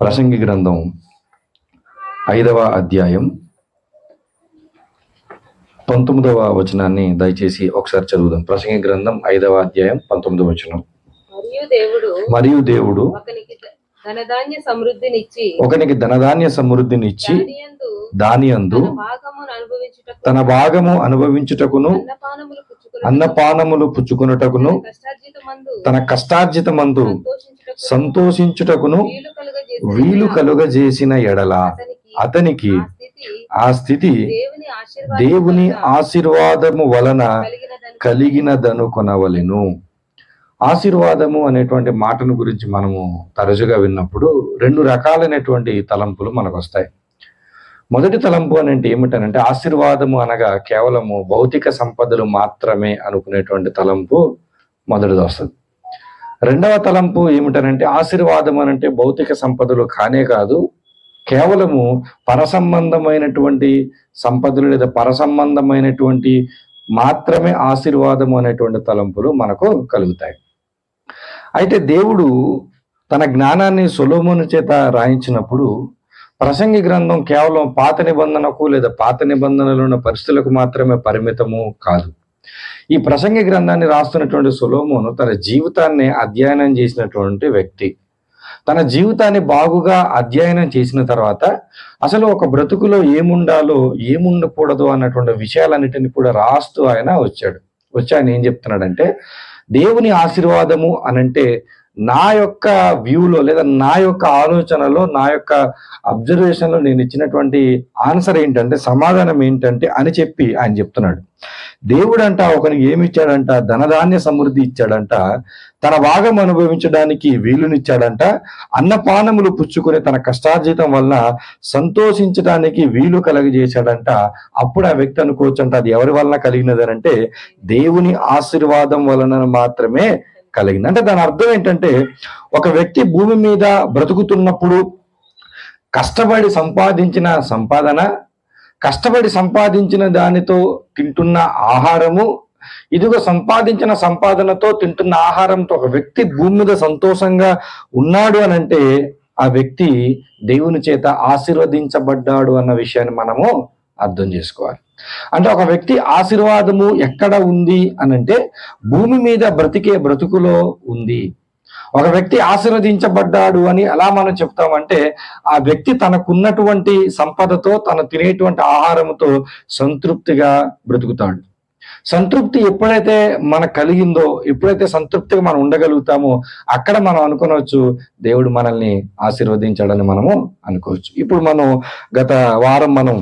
ప్రసంగి గ్రంథం 5వ అధ్యాయం 19వ వచనాన్ని దయచేసి ఒకసారి చదువుదాం. ప్రసంగి గ్రంథం 5వ అధ్యాయం 19వ వచనం. మరియు దేవుడు ఒకనికి ధనధాన్య సమృద్ధినిచ్చి దానియందు తన భాగము అనుభవించుటకును అన్నపానములు పుచ్చుకొనుటకును తన కష్టార్జితమందు సంతోషించుటకును వీలు కలుగజేసిన ఎడల అతనికి ఆ స్థితి దేవుని ఆశీర్వాదము వలన కలిగినదనుకొనవలెను. ఆశీర్వాదము అనేటువంటి మాటను గురించి మనము తరచుగా విన్నప్పుడు 2 రకాలైనటువంటి తలంపులు మనకు వస్తాయి. మొదటి తలంపు అని అంటే ఏమిటనంటే, ఆశీర్వాదము అనగా కేవలము భౌతిక సంపదలు మాత్రమే అనుకునేటువంటి తలంపు మొదటిది వస్తుంది. రెండవ తలంపు ఏమిటనంటే, ఆశీర్వాదం అనంటే భౌతిక సంపదలు కానే కాదు, కేవలము పరసంబంధమైనటువంటి సంపదలు లేదా పరసంబంధమైనటువంటి మాత్రమే ఆశీర్వాదము అనేటువంటి తలంపులు మనకు కలుగుతాయి. అయితే దేవుడు తన జ్ఞానాన్ని సొలొమోను చేత రాయించినప్పుడు ప్రసంగి గ్రంథం కేవలం పాత నిబంధనకు లేదా పాత నిబంధనలో ఉన్న పరిస్థితులకు మాత్రమే పరిమితము కాదు. ఈ ప్రసంగి గ్రంథాన్ని రాస్తున్నటువంటి సొలొమోను తన జీవితాన్ని అధ్యయనం చేసినటువంటి వ్యక్తి. తన జీవితాన్ని బాగుగా అధ్యయనం చేసిన తర్వాత అసలు ఒక బ్రతుకులో ఏముండాలో ఏముండకూడదు అన్నటువంటి విషయాలన్నిటిని కూడా రాస్తూ ఆయన వచ్చి ఆయన ఏం చెప్తున్నాడంటే, దేవుని ఆశీర్వాదము అనంటే నా యొక్క వ్యూలో లేదా నా యొక్క ఆలోచనలో నా యొక్క అబ్జర్వేషన్లో నేను ఇచ్చినటువంటి ఆన్సర్ ఏంటంటే, సమాధానం ఏంటంటే అని చెప్పి ఆయన చెప్తున్నాడు. దేవుడంట ఒకరికి ఏమి ఇచ్చాడంట? ధనధాన్య సమృద్ధి ఇచ్చాడంట, తన భాగం అనుభవించడానికి వీలునిచ్చాడంట, అన్నపానములు పుచ్చుకుని తన కష్టార్జితం వల్ల సంతోషించడానికి వీలు కలగజేశాడంట. అప్పుడు ఆ వ్యక్తి అనుకోవచ్చంట అది ఎవరి వలన కలిగినది అంటే దేవుని ఆశీర్వాదం వలన మాత్రమే కలిగింది. అంటే దాని అర్థం ఏంటంటే, ఒక వ్యక్తి భూమి మీద బ్రతుకుతున్నప్పుడు కష్టపడి సంపాదించిన సంపాదన, కష్టపడి సంపాదించిన దానితో తింటున్న ఆహారము, ఇదిగో సంపాదించిన సంపాదనతో తింటున్న ఆహారంతో ఒక వ్యక్తి భూమి మీద సంతోషంగా ఉన్నాడు అనంటే ఆ వ్యక్తి దేవుని చేత ఆశీర్వదించబడ్డాడు అన్న విషయాన్ని మనము అర్థం చేసుకోవాలి. అంటే ఒక వ్యక్తి ఆశీర్వాదము ఎక్కడ ఉంది అనంటే భూమి మీద బ్రతికే బ్రతుకులో ఉంది. ఒక వ్యక్తి ఆశీర్వదించబడ్డాడు అని ఎలా మనం చెప్తామంటే, ఆ వ్యక్తి తనకున్నటువంటి సంపదతో తను తినేటువంటి ఆహారంతో సంతృప్తిగా బ్రతుకుతాడు. సంతృప్తి ఎప్పుడైతే మనకు కలిగిందో, ఎప్పుడైతే సంతృప్తిగా మనం ఉండగలుగుతామో అక్కడ మనం అనుకోవచ్చు దేవుడు మనల్ని ఆశీర్వదించాడని మనము అనుకోవచ్చు. ఇప్పుడు మనం గత వారం మనం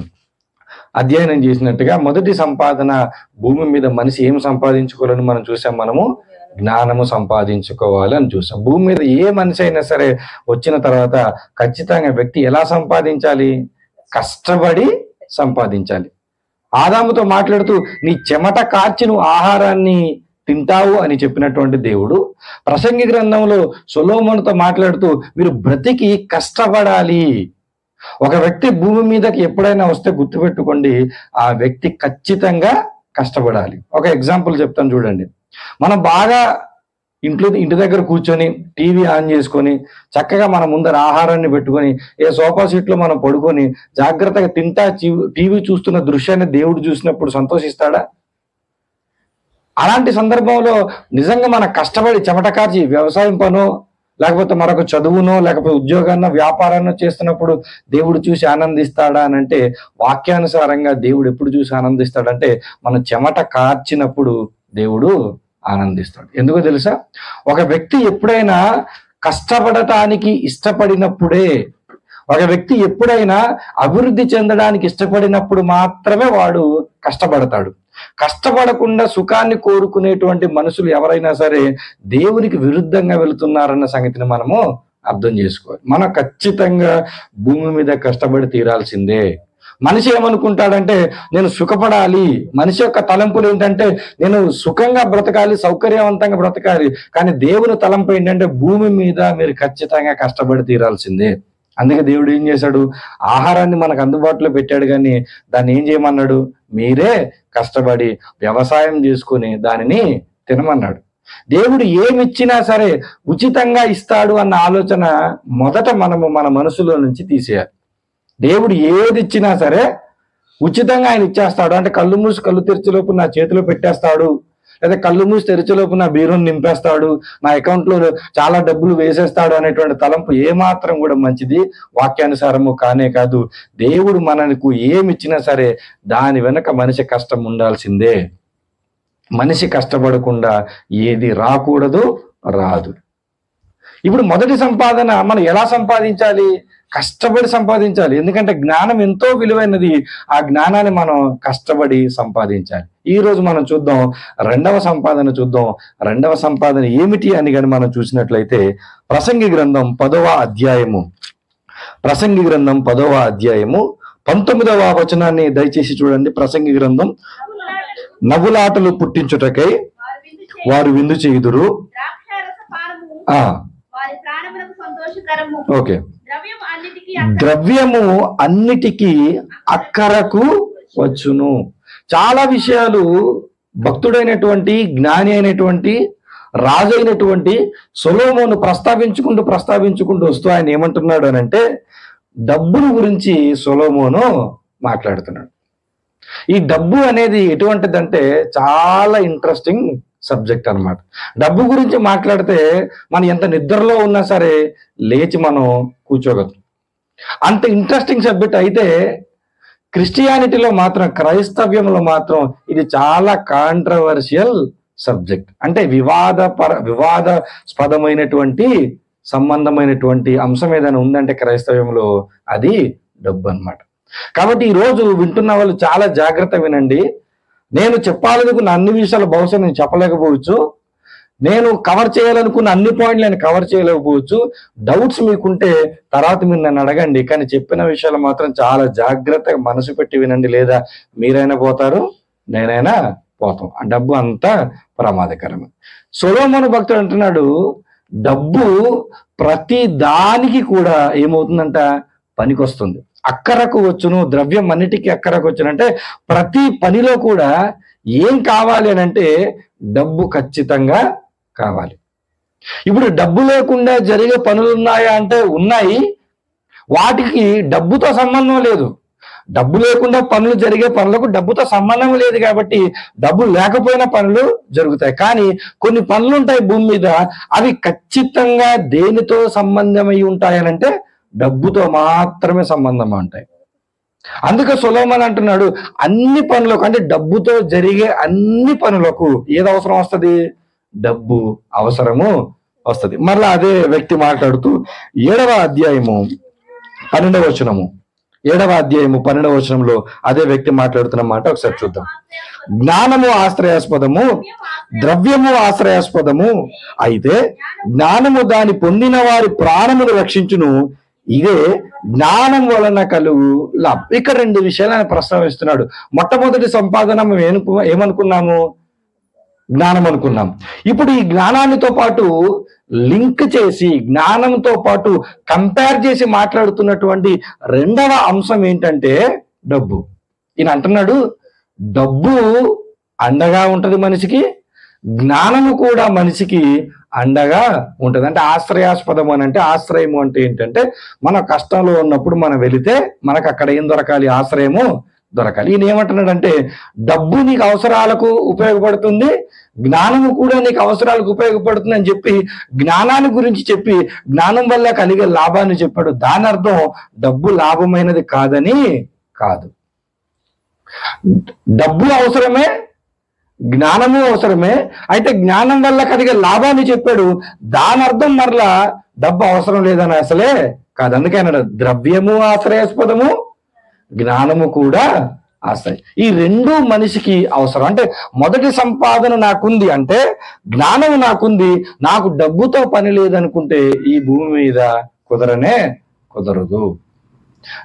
అధ్యయనం చేసినట్టుగా మొదటి సంపాదన భూమి మీద మనిషి ఏం సంపాదించుకోవాలని మనం చూసాం. మనము జ్ఞానము సంపాదించుకోవాలి అని చూసాం. భూమి మీద ఏ మనిషి అయినా సరే వచ్చిన తర్వాత ఖచ్చితంగా వ్యక్తి ఎలా సంపాదించాలి? కష్టపడి సంపాదించాలి. ఆదాముతో మాట్లాడుతూ నీ చెమట కార్చి నువ్వు ఆహారాన్ని తింటావు అని చెప్పినటువంటి దేవుడు ప్రసంగి గ్రంథంలో సొలొమోనుతో మాట్లాడుతూ మీరు బ్రతికి కష్టపడాలి. ఒక వ్యక్తి భూమి మీదకి ఎప్పుడైనా వస్తే గుర్తుపెట్టుకోండి, ఆ వ్యక్తి ఖచ్చితంగా కష్టపడాలి. ఒక ఎగ్జాంపుల్ చెప్తాను చూడండి. మనం బాగా ఇంటి దగ్గర కూర్చొని టీవీ ఆన్ చేసుకొని చక్కగా మన ముందర ఆహారాన్ని పెట్టుకొని ఏ సోఫా సీట్లో మనం పడుకొని జాగ్రత్తగా తింటా టీవీ చూస్తున్న దృశ్యాన్ని దేవుడు చూసినప్పుడు సంతోషిస్తాడా? అలాంటి సందర్భంలో నిజంగా మనం కష్టపడి చెమట కార్చి వ్యవసాయం పనో లేకపోతే మరొక చదువునో లేకపోతే ఉద్యోగాన్నో వ్యాపారాన్నో చేస్తున్నప్పుడు దేవుడు చూసి ఆనందిస్తాడా అని అంటే, వాక్యానుసారంగా దేవుడు ఎప్పుడు చూసి ఆనందిస్తాడంటే మన చెమట కార్చినప్పుడు దేవుడు ఆనందిస్తాడు. ఎందుకో తెలుసా? ఒక వ్యక్తి ఎప్పుడైనా కష్టపడటానికి ఇష్టపడినప్పుడే, ఒక వ్యక్తి ఎప్పుడైనా అభివృద్ధి చెందడానికి ఇష్టపడినప్పుడు మాత్రమే వాడు కష్టపడతాడు. కష్టపడకుండా సుఖాన్ని కోరుకునేటువంటి మనుషులు ఎవరైనా సరే దేవునికి విరుద్ధంగా వెళుతున్నారన్న సంగతిని మనము అర్థం చేసుకోవాలి. మనం ఖచ్చితంగా భూమి మీద కష్టపడి తీరాల్సిందే. మనిషి ఏమనుకుంటాడంటే నేను సుఖపడాలి. మనిషి యొక్క తలంపులు ఏంటంటే నేను సుఖంగా బ్రతకాలి, సౌకర్యవంతంగా బ్రతకాలి. కానీ దేవుని తలంపు ఏంటంటే భూమి మీద మీరు ఖచ్చితంగా కష్టపడి తీరాల్సిందే. అందుకే దేవుడు ఏం చేశాడు? ఆహారాన్ని మనకు అందుబాటులో పెట్టాడు, కానీ దాన్ని ఏం చేయమన్నాడు? మీరే కష్టపడి వ్యవసాయం చేసుకుని దానిని తినమన్నాడు. దేవుడు ఏమిచ్చినా సరే ఉచితంగా ఇస్తాడు అన్న ఆలోచన మొదట మనము మన మనసులో నుంచి తీసేయాలి. దేవుడు ఏది ఇచ్చినా సరే ఉచితంగా ఆయన ఇచ్చేస్తాడు. అంటే కళ్ళు మూసి కళ్ళు తెరిచేలోపు నా చేతిలో పెట్టేస్తాడు, లేదా కళ్ళు మూసి తెరిచేలోపు నా బీరుని నింపేస్తాడు, నా అకౌంట్లో చాలా డబ్బులు వేసేస్తాడు అనేటువంటి తలంపు ఏమాత్రం కూడా మంచిది వాక్యానుసారము కానే కాదు. దేవుడు మనకు ఏమి ఇచ్చినా సరే దాని వెనక మనిషి కష్టం ఉండాల్సిందే. మనిషి కష్టపడకుండా ఏది రాకూడదు, రాదు. ఇప్పుడు మొదటి సంపాదన మనం ఎలా సంపాదించాలి? కష్టపడి సంపాదించాలి. ఎందుకంటే జ్ఞానం ఎంతో విలువైనది. ఆ జ్ఞానాన్ని మనం కష్టపడి సంపాదించాలి. ఈ రోజు మనం చూద్దాం, రెండవ సంపాదన చూద్దాం. రెండవ సంపాదన ఏమిటి అని కానీ మనం చూసినట్లయితే ప్రసంగి గ్రంథం 10వ అధ్యాయము, ప్రసంగి గ్రంథం 10వ అధ్యాయము 19వ వచనాన్ని దయచేసి చూడండి. ప్రసంగి గ్రంథం, నవ్వులాటలు పుట్టించుటకై వారు విందు చేయుదురు. ఓకే, ద్రవ్యము అన్నిటికీ అక్కరకు వచ్చును. చాలా విషయాలు భక్తుడైనటువంటి జ్ఞాని అయినటువంటి రాజు అయినటువంటి సొలొమోను ప్రస్తావించుకుంటూ వస్తూ ఆయన ఏమంటున్నాడు అని అంటే డబ్బును గురించి సొలొమోను మాట్లాడుతున్నాడు. ఈ డబ్బు అనేది ఎటువంటిదంటే చాలా ఇంట్రెస్టింగ్ సబ్జెక్ట్ అన్నమాట. డబ్బు గురించి మాట్లాడితే మనం ఎంత నిద్రలో ఉన్నా సరే లేచి మనం కూర్చోగలం. అంత ఇంట్రెస్టింగ్ సబ్జెక్ట్. అయితే క్రిస్టియానిటీలో మాత్రం, క్రైస్తవ్యంలో మాత్రం ఇది చాలా కాంట్రవర్షియల్ సబ్జెక్ట్. అంటే వివాదాస్పదమైనటువంటి సంబంధమైనటువంటి అంశం ఏదైనా ఉందంటే క్రైస్తవ్యంలో అది డబ్బు అన్నమాట. కాబట్టి ఈ రోజు వింటున్న వాళ్ళు చాలా జాగ్రత్త వినండి. నేను చెప్పాలనుకున్న అన్ని విషయాలు బహుశా నేను చెప్పలేకపోవచ్చు, నేను కవర్ చేయాలనుకున్న అన్ని పాయింట్లు నేను కవర్ చేయలేకపోవచ్చు. డౌట్స్ మీకుంటే తర్వాత మీరు నన్ను అడగండి. కానీ చెప్పిన విషయాలు మాత్రం చాలా జాగ్రత్తగా మనసు పెట్టి వినండి, లేదా మీరైనా పోతారు, నేనైనా పోతాం. ఆ డబ్బు అంతా ప్రమాదకరమే. సొలొమోను భక్తుడు అంటున్నాడు, డబ్బు ప్రతి దానికి కూడా ఏమవుతుందంట, పనికొస్తుంది. అక్కరకు వచ్చును, ద్రవ్యం అన్నిటికీ అక్కరకు వచ్చును. అంటే ప్రతి పనిలో కూడా ఏం కావాలి అని అంటే డబ్బు ఖచ్చితంగా కావాలి. ఇప్పుడు డబ్బు లేకుండా జరిగే పనులు ఉన్నాయా అంటే ఉన్నాయి. వాటికి డబ్బుతో సంబంధం లేదు. డబ్బు లేకుండా పనులు జరిగే పనులకు డబ్బుతో సంబంధం లేదు. కాబట్టి డబ్బు లేకపోయినా పనులు జరుగుతాయి. కానీ కొన్ని పనులు ఉంటాయి భూమి మీద, అవి ఖచ్చితంగా దేనితో సంబంధమై ఉంటాయనంటే డబ్బుతో మాత్రమే సంబంధం ఉంటాయి. అందుకే సొలొమోను అంటున్నాడు, అన్ని పనులకు, అంటే డబ్బుతో జరిగే అన్ని పనులకు ఏది అవసరం వస్తుంది? డబ్బు అవసరము వస్తుంది. మరలా అదే వ్యక్తి మాట్లాడుతూ 7వ అధ్యాయము 12వ వచనము, 7వ అధ్యాయము 12వ వచనంలో అదే వ్యక్తి మాట్లాడుతున్న మాట ఒకసారి చూద్దాం. జ్ఞానము ఆశ్రయాస్పదము, ద్రవ్యము ఆశ్రయాస్పదము, అయితే జ్ఞానము దాని పొందిన వారి ప్రాణమును రక్షించును, ఇదే జ్ఞానం వలన కలుగు లాభం. ఇక్కడ 2 విషయాలు ఆయన ప్రస్తావిస్తున్నాడు. మొట్టమొదటి సంపాదన ఏమనుకున్నాము? జ్ఞానం అనుకున్నాం. ఇప్పుడు ఈ జ్ఞానానితో పాటు లింక్ చేసి, జ్ఞానంతో పాటు కంపేర్ చేసి మాట్లాడుతున్నటువంటి రెండవ అంశం ఏంటంటే డబ్బు. ఈయన అంటున్నాడు, డబ్బు అండగా ఉంటది మనిషికి, జ్ఞానము కూడా మనిషికి అండగా ఉంటది. అంటే ఆశ్రయాస్పదం అని అంటే, ఆశ్రయము అంటే ఏంటంటే మన కష్టంలో ఉన్నప్పుడు మనం వెళితే మనకు అక్కడ ఏం దొరకాలి? ఆశ్రయము దొరకాలి. ఈయన ఏమంటున్నాడంటే డబ్బు నీకు అవసరాలకు ఉపయోగపడుతుంది, జ్ఞానము కూడా నీకు అవసరాలకు ఉపయోగపడుతుంది అని చెప్పి జ్ఞానాన్ని గురించి చెప్పి జ్ఞానం వల్ల కలిగే లాభాన్ని చెప్పాడు. దాని అర్థం డబ్బు లాభమైనది కాదని కాదు. డబ్బు అవసరమే, జ్ఞానము అవసరమే. అయితే జ్ఞానం వల్ల కలిగే లాభాన్ని చెప్పాడు. దాని అర్థం మరలా డబ్బు అవసరం లేదని అసలే కాదు. అందుకే అన్నాడు ద్రవ్యము ఆశ్రయాస్పదము, జ్ఞానము కూడా ఆశ్రయం. ఈ 2 మనిషికి అవసరం. అంటే మొదటి సంపాదన నాకుంది అంటే, జ్ఞానం నాకుంది, నాకు డబ్బుతో పని లేదనుకుంటే ఈ భూమి మీద కుదరదు.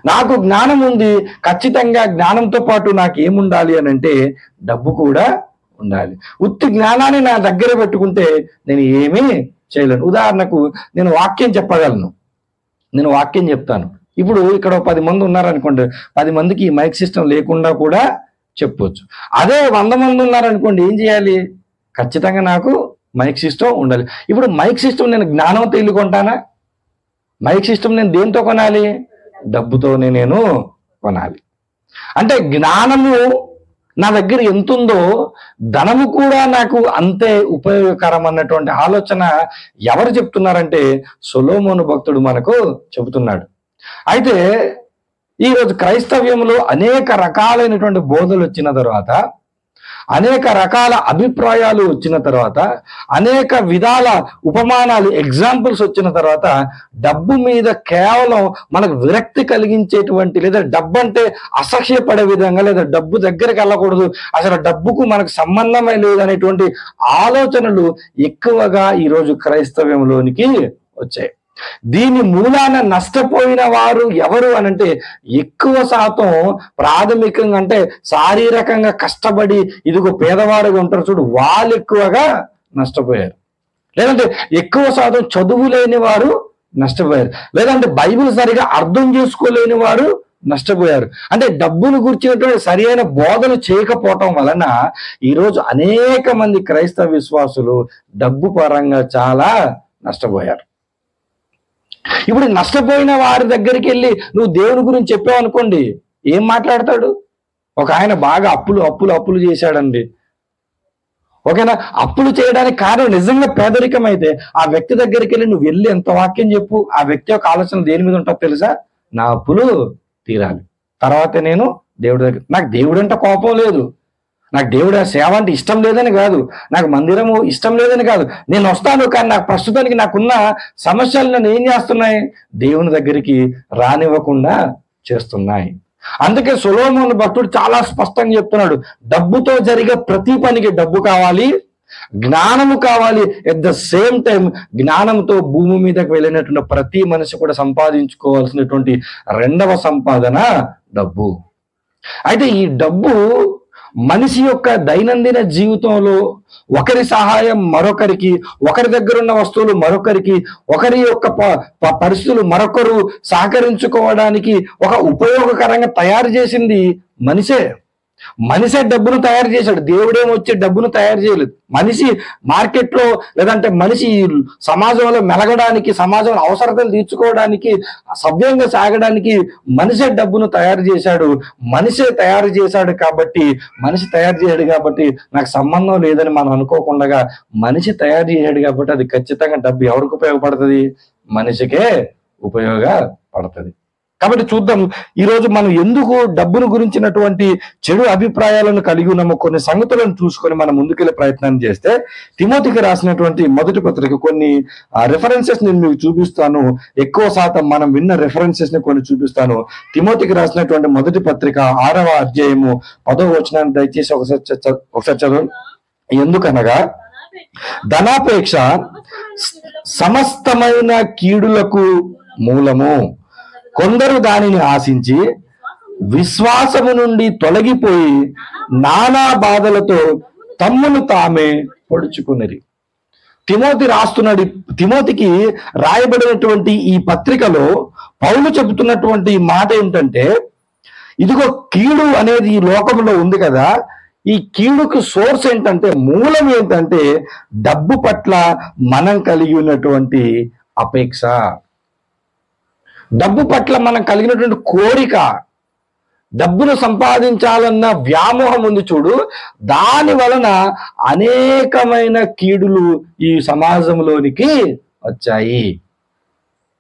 నాకు జ్ఞానం ఉంది, ఖచ్చితంగా జ్ఞానంతో పాటు నాకు ఏముండాలి అని అంటే డబ్బు కూడా ఉండాలి. ఉత్తి జ్ఞానాన్ని నా దగ్గర పెట్టుకుంటే నేను ఏమీ చేయలేను. ఉదాహరణకు నేను వాక్యం చెప్పగలను, నేను వాక్యం చెప్తాను. ఇప్పుడు ఇక్కడ 10 మంది ఉన్నారనుకోండి, 10 మందికి ఈ మైక్ సిస్టమ్ లేకుండా కూడా చెప్పొచ్చు. అదే 100 మంది ఉన్నారనుకోండి, ఏం చేయాలి? ఖచ్చితంగా నాకు మైక్ సిస్టమ్ ఉండాలి. ఇప్పుడు మైక్ సిస్టమ్ నేను జ్ఞానంతో ఇల్లు కొంటానా? మైక్ సిస్టమ్ నేను దేంతో కొనాలి? డబ్బుతోనే నేను కొనాలి. అంటే జ్ఞానము నా దగ్గర ఎంతుందో ధనము కూడా నాకు అంతే ఉపయోగకరం అన్నటువంటి ఆలోచన ఎవరు చెప్తున్నారంటే సొలొమోను భక్తుడు మనకు చెబుతున్నాడు. అయితే ఈరోజు క్రైస్తవ్యంలో అనేక రకాలైనటువంటి బోధలు వచ్చిన తర్వాత, అనేక రకాల అభిప్రాయాలు వచ్చిన తర్వాత, అనేక విధాల ఉపమానాలు ఎగ్జాంపుల్స్ వచ్చిన తర్వాత డబ్బు మీద కేవలం మనకు విరక్తి కలిగించేటువంటి, లేదా డబ్బు అంటే అసహ్యపడే విధంగా, లేదా డబ్బు దగ్గరికి వెళ్ళకూడదు, అసలు డబ్బుకు మనకు సంబంధమే లేదనేటువంటి ఆలోచనలు ఎక్కువగా ఈరోజు క్రైస్తవ్యంలోనికి వచ్చాయి. దీని మూలాన నష్టపోయిన వారు ఎవరు అనంటే ఎక్కువ శాతం ప్రాథమికంగా అంటే శారీరకంగా కష్టపడి ఇదిగో పేదవారుగా ఉంటారు చూడు, వాళ్ళు ఎక్కువగా నష్టపోయారు. లేదంటే ఎక్కువ శాతం చదువు లేని వారు నష్టపోయారు. లేదంటే బైబిల్ సరిగా అర్థం చేసుకోలేని వారు నష్టపోయారు. అంటే డబ్బును గురించినటువంటి సరైన బోధన చేయకపోవటం వలన ఈరోజు అనేక మంది క్రైస్తవ విశ్వాసులు డబ్బు పరంగా చాలా నష్టపోయారు. ఇప్పుడు నష్టపోయిన వారి దగ్గరికి వెళ్ళి నువ్వు దేవుని గురించి చెప్పావు అనుకోండి, ఏం మాట్లాడతాడు? ఒక ఆయన బాగా అప్పులు చేశాడండి. ఓకేనా? అప్పులు చేయడానికి కారణం నిజంగా పేదరికం అయితే ఆ వ్యక్తి దగ్గరికి వెళ్ళి నువ్వు వెళ్ళి ఎంత వాక్యం చెప్పు, ఆ వ్యక్తి యొక్క ఆలోచన దేని మీద ఉంటుందో తెలుసా? నా అప్పులు తీరాలి, తర్వాత నేను దేవుడి దగ్గర. నాకు దేవుడు అంటే కోపం లేదు, నాకు దేవుడు సేవ అంటే ఇష్టం లేదని కాదు, నాకు మందిరము ఇష్టం లేదని కాదు, నేను వస్తాను, కానీ నాకు ప్రస్తుతానికి నాకున్న సమస్యలు నన్ను ఏం చేస్తున్నాయి? దేవుని దగ్గరికి రానివ్వకుండా చేస్తున్నాయి. అందుకే సొలొమోను భక్తుడు చాలా స్పష్టంగా చెప్తున్నాడు, డబ్బుతో జరిగే ప్రతి పనికి డబ్బు కావాలి, జ్ఞానము కావాలి. ఎట్ ద సేమ్ టైం జ్ఞానంతో భూమి మీదకి వెళ్ళినటువంటి ప్రతి మనిషి కూడా సంపాదించుకోవాల్సినటువంటి రెండవ సంపాదన డబ్బు. అయితే ఈ డబ్బు మనిషి యొక్క దైనందిన జీవితంలో ఒకరి సహాయం మరొకరికి, ఒకరి దగ్గర ఉన్న వస్తువులు మరొకరికి, ఒకరి యొక్క పరిస్థితులు మరొకరు సహకరించుకోవడానికి ఒక ఉపయోగకరంగా తయారు చేసింది మనిషే డబ్బును తయారు చేశాడు. దేవుడేమో వచ్చి డబ్బును తయారు చేయలేదు. మనిషి మార్కెట్లో లేదంటే మనిషి సమాజంలో మెలగడానికి, సమాజంలో అవసరతలు తీర్చుకోవడానికి, సవ్యంగా సాగడానికి మనిషే డబ్బును తయారు చేశాడు. మనిషే తయారు చేశాడు కాబట్టి, మనిషి తయారు చేశాడు కాబట్టి నాకు సంబంధం లేదని మనం అనుకోకుండా మనిషి తయారు చేశాడు కాబట్టి అది ఖచ్చితంగా డబ్బు ఎవరికి ఉపయోగపడుతుంది? మనిషికే ఉపయోగపడుతుంది. కాబట్టి చూద్దాం ఈరోజు మనం ఎందుకు డబ్బును గురించినటువంటి చెడు అభిప్రాయాలను కలిగి ఉన్నామో కొన్ని సంగతులను చూసుకొని మనం ముందుకెళ్లే ప్రయత్నం చేస్తే, తిమోతికి రాసినటువంటి మొదటి పత్రిక కొన్ని రెఫరెన్సెస్ నేను మీకు చూపిస్తాను. ఎక్కువ శాతం మనం విన్న రెఫరెన్సెస్ ని కొన్ని చూపిస్తాను. తిమోతికి రాసినటువంటి మొదటి పత్రిక 6వ అధ్యాయము 10వ వచనాన్ని దయచేసి ఒకసారి చదవండి. ఎందుకనగా ధనాపేక్ష సమస్తమైన కీడులకు మూలము, కొందరు దానిని ఆశించి విశ్వాసము నుండి తొలగిపోయి నానా బాధలతో తమ్మును తామే పొడుచుకున్నది. తిమోతికి రాయబడినటువంటి ఈ పత్రికలో పౌలు చెబుతున్నటువంటి మాట ఏంటంటే, ఇదిగో కీడు అనేది ఈ లోకంలో ఉంది కదా, ఈ కీడుకు సోర్స్ ఏంటంటే, మూలం ఏంటంటే డబ్బు పట్ల మనం కలిగి ఉన్నటువంటి అపేక్ష, డబ్బు పట్ల మనం కలిగినటువంటి కోరిక, డబ్బును సంపాదించాలన్న వ్యామోహం ఉంది చూడు, దాని వలన అనేకమైన కీడులు ఈ సమాజంలోనికి వచ్చాయి.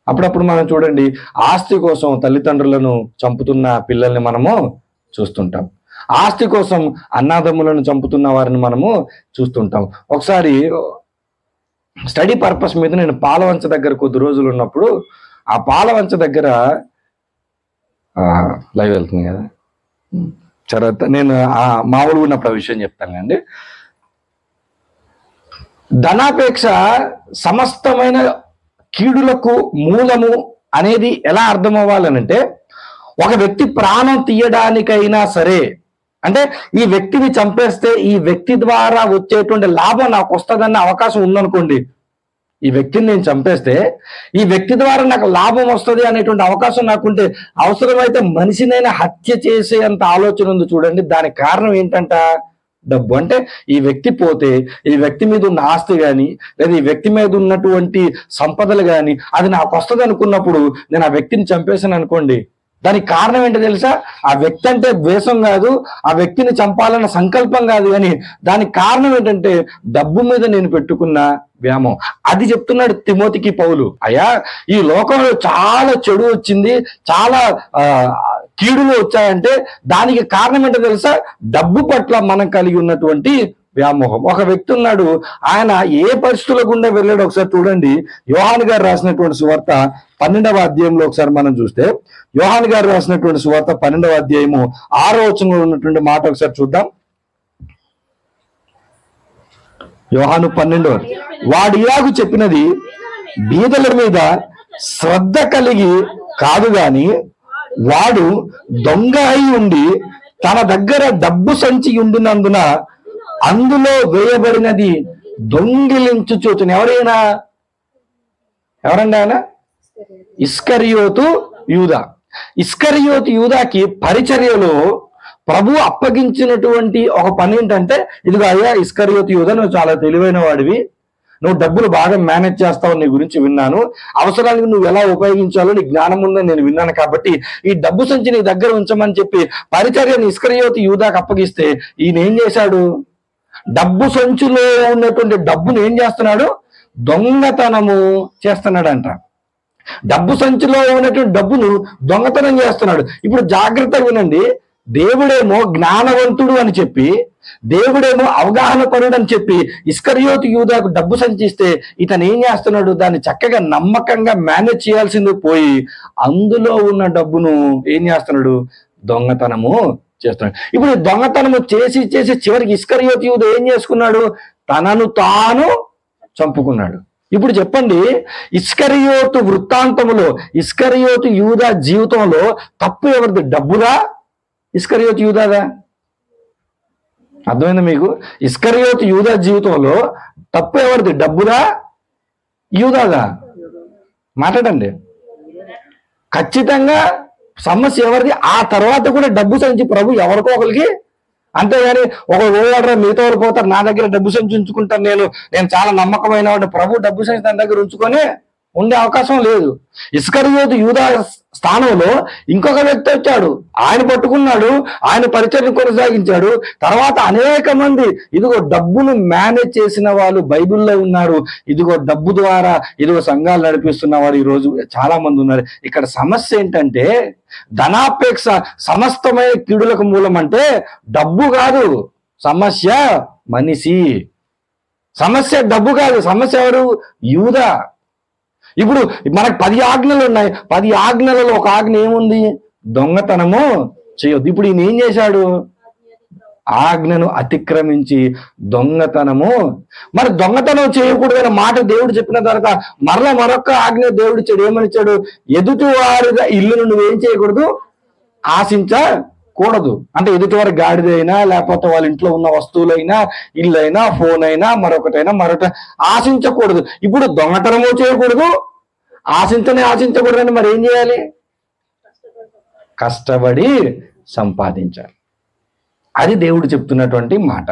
అప్పుడప్పుడు మనం చూడండి, ఆస్తి కోసం తల్లిదండ్రులను చంపుతున్న పిల్లల్ని మనము చూస్తుంటాం, ఆస్తి కోసం అన్నాదమ్ములను చంపుతున్న వారిని మనము చూస్తుంటాం. ఒకసారి స్టడీ పర్పస్ మీద నేను పాలవంచ దగ్గర కొద్ది రోజులు ఉన్నప్పుడు, ఆ పాలవంచ దగ్గర లైవ్ వెళ్తుంది కదా, తర్వాత నేను మామూలుగా ఉన్నప్పుడు ఆ విషయం చెప్తాను అండి. ధనాపేక్ష సమస్తమైన కీడులకు మూలము అనేది ఎలా అర్థం అవ్వాలనంటే, ఒక వ్యక్తి ప్రాణం తీయడానికైనా సరే, అంటే ఈ వ్యక్తిని చంపేస్తే ఈ వ్యక్తి ద్వారా వచ్చేటువంటి లాభం నాకు వస్తుందన్న అవకాశం ఉందనుకోండి, ఈ వ్యక్తిని నేను చంపేస్తే ఈ వ్యక్తి ద్వారా నాకు లాభం వస్తుంది అనేటువంటి అవకాశం నాకుంటే, అవసరమైతే మనిషినైనా హత్య చేసే అంత ఆలోచన ఉంది చూడండి. దానికి కారణం ఏంటంట? డబ్బు. అంటే ఈ వ్యక్తి పోతే ఈ వ్యక్తి మీద ఉన్న ఆస్తి కానీ లేదా ఈ వ్యక్తి మీద ఉన్నటువంటి సంపదలు కానీ అది నాకు వస్తుంది అనుకున్నప్పుడు నేను ఆ వ్యక్తిని చంపేశాను అనుకోండి, దానికి కారణం ఏంటో తెలుసా? ఆ వ్యక్తి అంటే ద్వేషం కాదు, ఆ వ్యక్తిని చంపాలన్న సంకల్పం కాదు, కానీ దానికి కారణం ఏంటంటే డబ్బు మీద నేను పెట్టుకున్న వ్యామోహం. అది చెప్తున్నాడు తిమోతికి పౌలు. అయ్యా, ఈ లోకంలో చాలా చెడు వచ్చింది, చాలా కీడులు వచ్చాయంటే దానికి కారణం ఏంటో తెలుసా? డబ్బు పట్ల మనం కలిగి ఉన్నటువంటి వ్యామోహం. ఒక వ్యక్తి ఉన్నాడు, ఆయన ఏ పరిస్థితుల గుండా వెళ్ళాడు ఒకసారి చూడండి. యోహాను గారు రాసినటువంటి సువార్త 12వ అధ్యాయంలో ఒకసారి మనం చూస్తే, యోహాను గారు రాసినటువంటి సువార్త 12వ అధ్యాయము 6వ వచనంలో ఉన్నటువంటి మాట ఒకసారి చూద్దాం. యోహాను 12, వాడు ఇలాగు చెప్పినది బీదల మీద శ్రద్ధ కలిగి కాదు గాని వాడు దొంగ అయి ఉండి తన దగ్గర డబ్బు సంచి ఉండినందున అందులో వేయబడినది దొంగిలించుచూచును. ఎవరండి ఆయన? ఇస్కరియోతు యూదా. ఇస్కరియోతు యూదాకి పరిచర్యలో ప్రభు అప్పగించినటువంటి ఒక పని ఏంటంటే, ఇదిగో అయ్యా ఇస్కరియోతు యూదా, నువ్వు చాలా తెలివైన వాడివి, నువ్వు డబ్బులు బాగా మేనేజ్ చేస్తావు, నీ గురించి విన్నాను, అవసరానికి నువ్వు ఎలా ఉపయోగించాలో నీ జ్ఞానం ఉందని నేను విన్నాను, కాబట్టి ఈ డబ్బు సంచి నీ దగ్గర ఉంచమని చెప్పి పరిచర్యను ఇస్కరియోతు యూదాకు అప్పగిస్తే ఈయన ఏం చేశాడు? డబ్బు సంచులో ఉన్నటువంటి డబ్బును ఏం చేస్తున్నాడు? దొంగతనము చేస్తున్నాడంట. డబ్బు సంచిలో ఉన్నటువంటి డబ్బును దొంగతనం చేస్తున్నాడు. ఇప్పుడు జాగ్రత్తగా వినండి, దేవుడేమో జ్ఞానవంతుడు అని చెప్పి, దేవుడేమో అవగాహన పరుడు అని చెప్పి ఇస్కరియోతు యూదాకు డబ్బు సంచిస్తే ఇతను ఏం చేస్తున్నాడు? దాన్ని చక్కగా నమ్మకంగా మేనేజ్ చేయాల్సింది పోయి అందులో ఉన్న డబ్బును ఏం చేస్తున్నాడు? దొంగతనము చేస్తున్నాడు. ఇప్పుడు దొంగతనము చేసి చేసి చివరికి ఇస్కరియోతు యూదా ఏం చేసుకున్నాడు? తనను తాను చంపుకున్నాడు. ఇప్పుడు చెప్పండి, ఇస్కరియోతు వృత్తాంతములో ఇస్కరియోతు యూదా జీవితంలో తప్పు ఎవరిది? డబ్బుదా? ఇస్కరియోతు యూదాదా? అర్థమైందా మీకు? ఇస్కరియోతు యూదా జీవితంలో తప్పు ఎవరిది? డబ్బుదా యూదాదా? మాట్లాడండి. ఖచ్చితంగా సమస్య ఎవరిది? ఆ తర్వాత కూడా డబ్బు సంచి ప్రభు ఎవరికో ఒకరికి, అంతేగాని ఒక ఓడరా మిగతా వాళ్ళు పోతారు, నా దగ్గర డబ్బు సంచి ఉంచుకుంటాను, నేను చాలా నమ్మకమైన వాడు, ప్రభు డబ్బు సంచి తన దగ్గర ఉంచుకొని ఉండే అవకాశం లేదు. ఇస్కరియోతు యూదా స్థానంలో ఇంకొక వ్యక్తి వచ్చాడు, ఆయన పట్టుకున్నాడు, ఆయన పరిచర్య కొనసాగించాడు. తర్వాత అనేక మంది ఇదిగో డబ్బును మేనేజ్ చేసిన వాళ్ళు బైబిల్లో ఉన్నారు. ఇదిగో డబ్బు ద్వారా ఇదిగో సంఘాలు నడిపిస్తున్న వారు ఈ రోజు చాలా మంది ఉన్నారు. ఇక్కడ సమస్య ఏంటంటే, ధనాపేక్ష సమస్తమైన కీడులకు మూలం అంటే డబ్బు కాదు, సమస్య మనిషి. సమస్య డబ్బు కాదు, సమస్య ఎవరు? యూదా. ఇప్పుడు మనకు 10 ఆజ్ఞలు ఉన్నాయి, 10 ఆజ్ఞలలో ఒక ఆజ్ఞ ఏముంది? దొంగతనము చేయొద్దు. ఇప్పుడు ఈయన ఏం చేశాడు? ఆజ్ఞను అతిక్రమించి దొంగతనము. మరి దొంగతనం చేయకూడదనే మాట దేవుడు చెప్పిన తర్వాత మరొక ఆజ్ఞ దేవుడు ఇచ్చాడు. ఏమని ఇచ్చాడు? ఎదుటి వారి ఇల్లును నువ్వేం చేయకూడదు? ఆశించకూడదు. అంటే ఎదుటి వారి గాడిదైనా లేకపోతే వాళ్ళ ఇంట్లో ఉన్న వస్తువులైనా, ఇల్లైనా, ఫోన్ అయినా, మరొకటైనా ఆశించకూడదు. ఇప్పుడు దొంగతనము చేయకూడదు, ఆశించకూడదని మరి ఏం చేయాలి? కష్టపడి సంపాదించాలి. అది దేవుడు చెప్తున్నటువంటి మాట.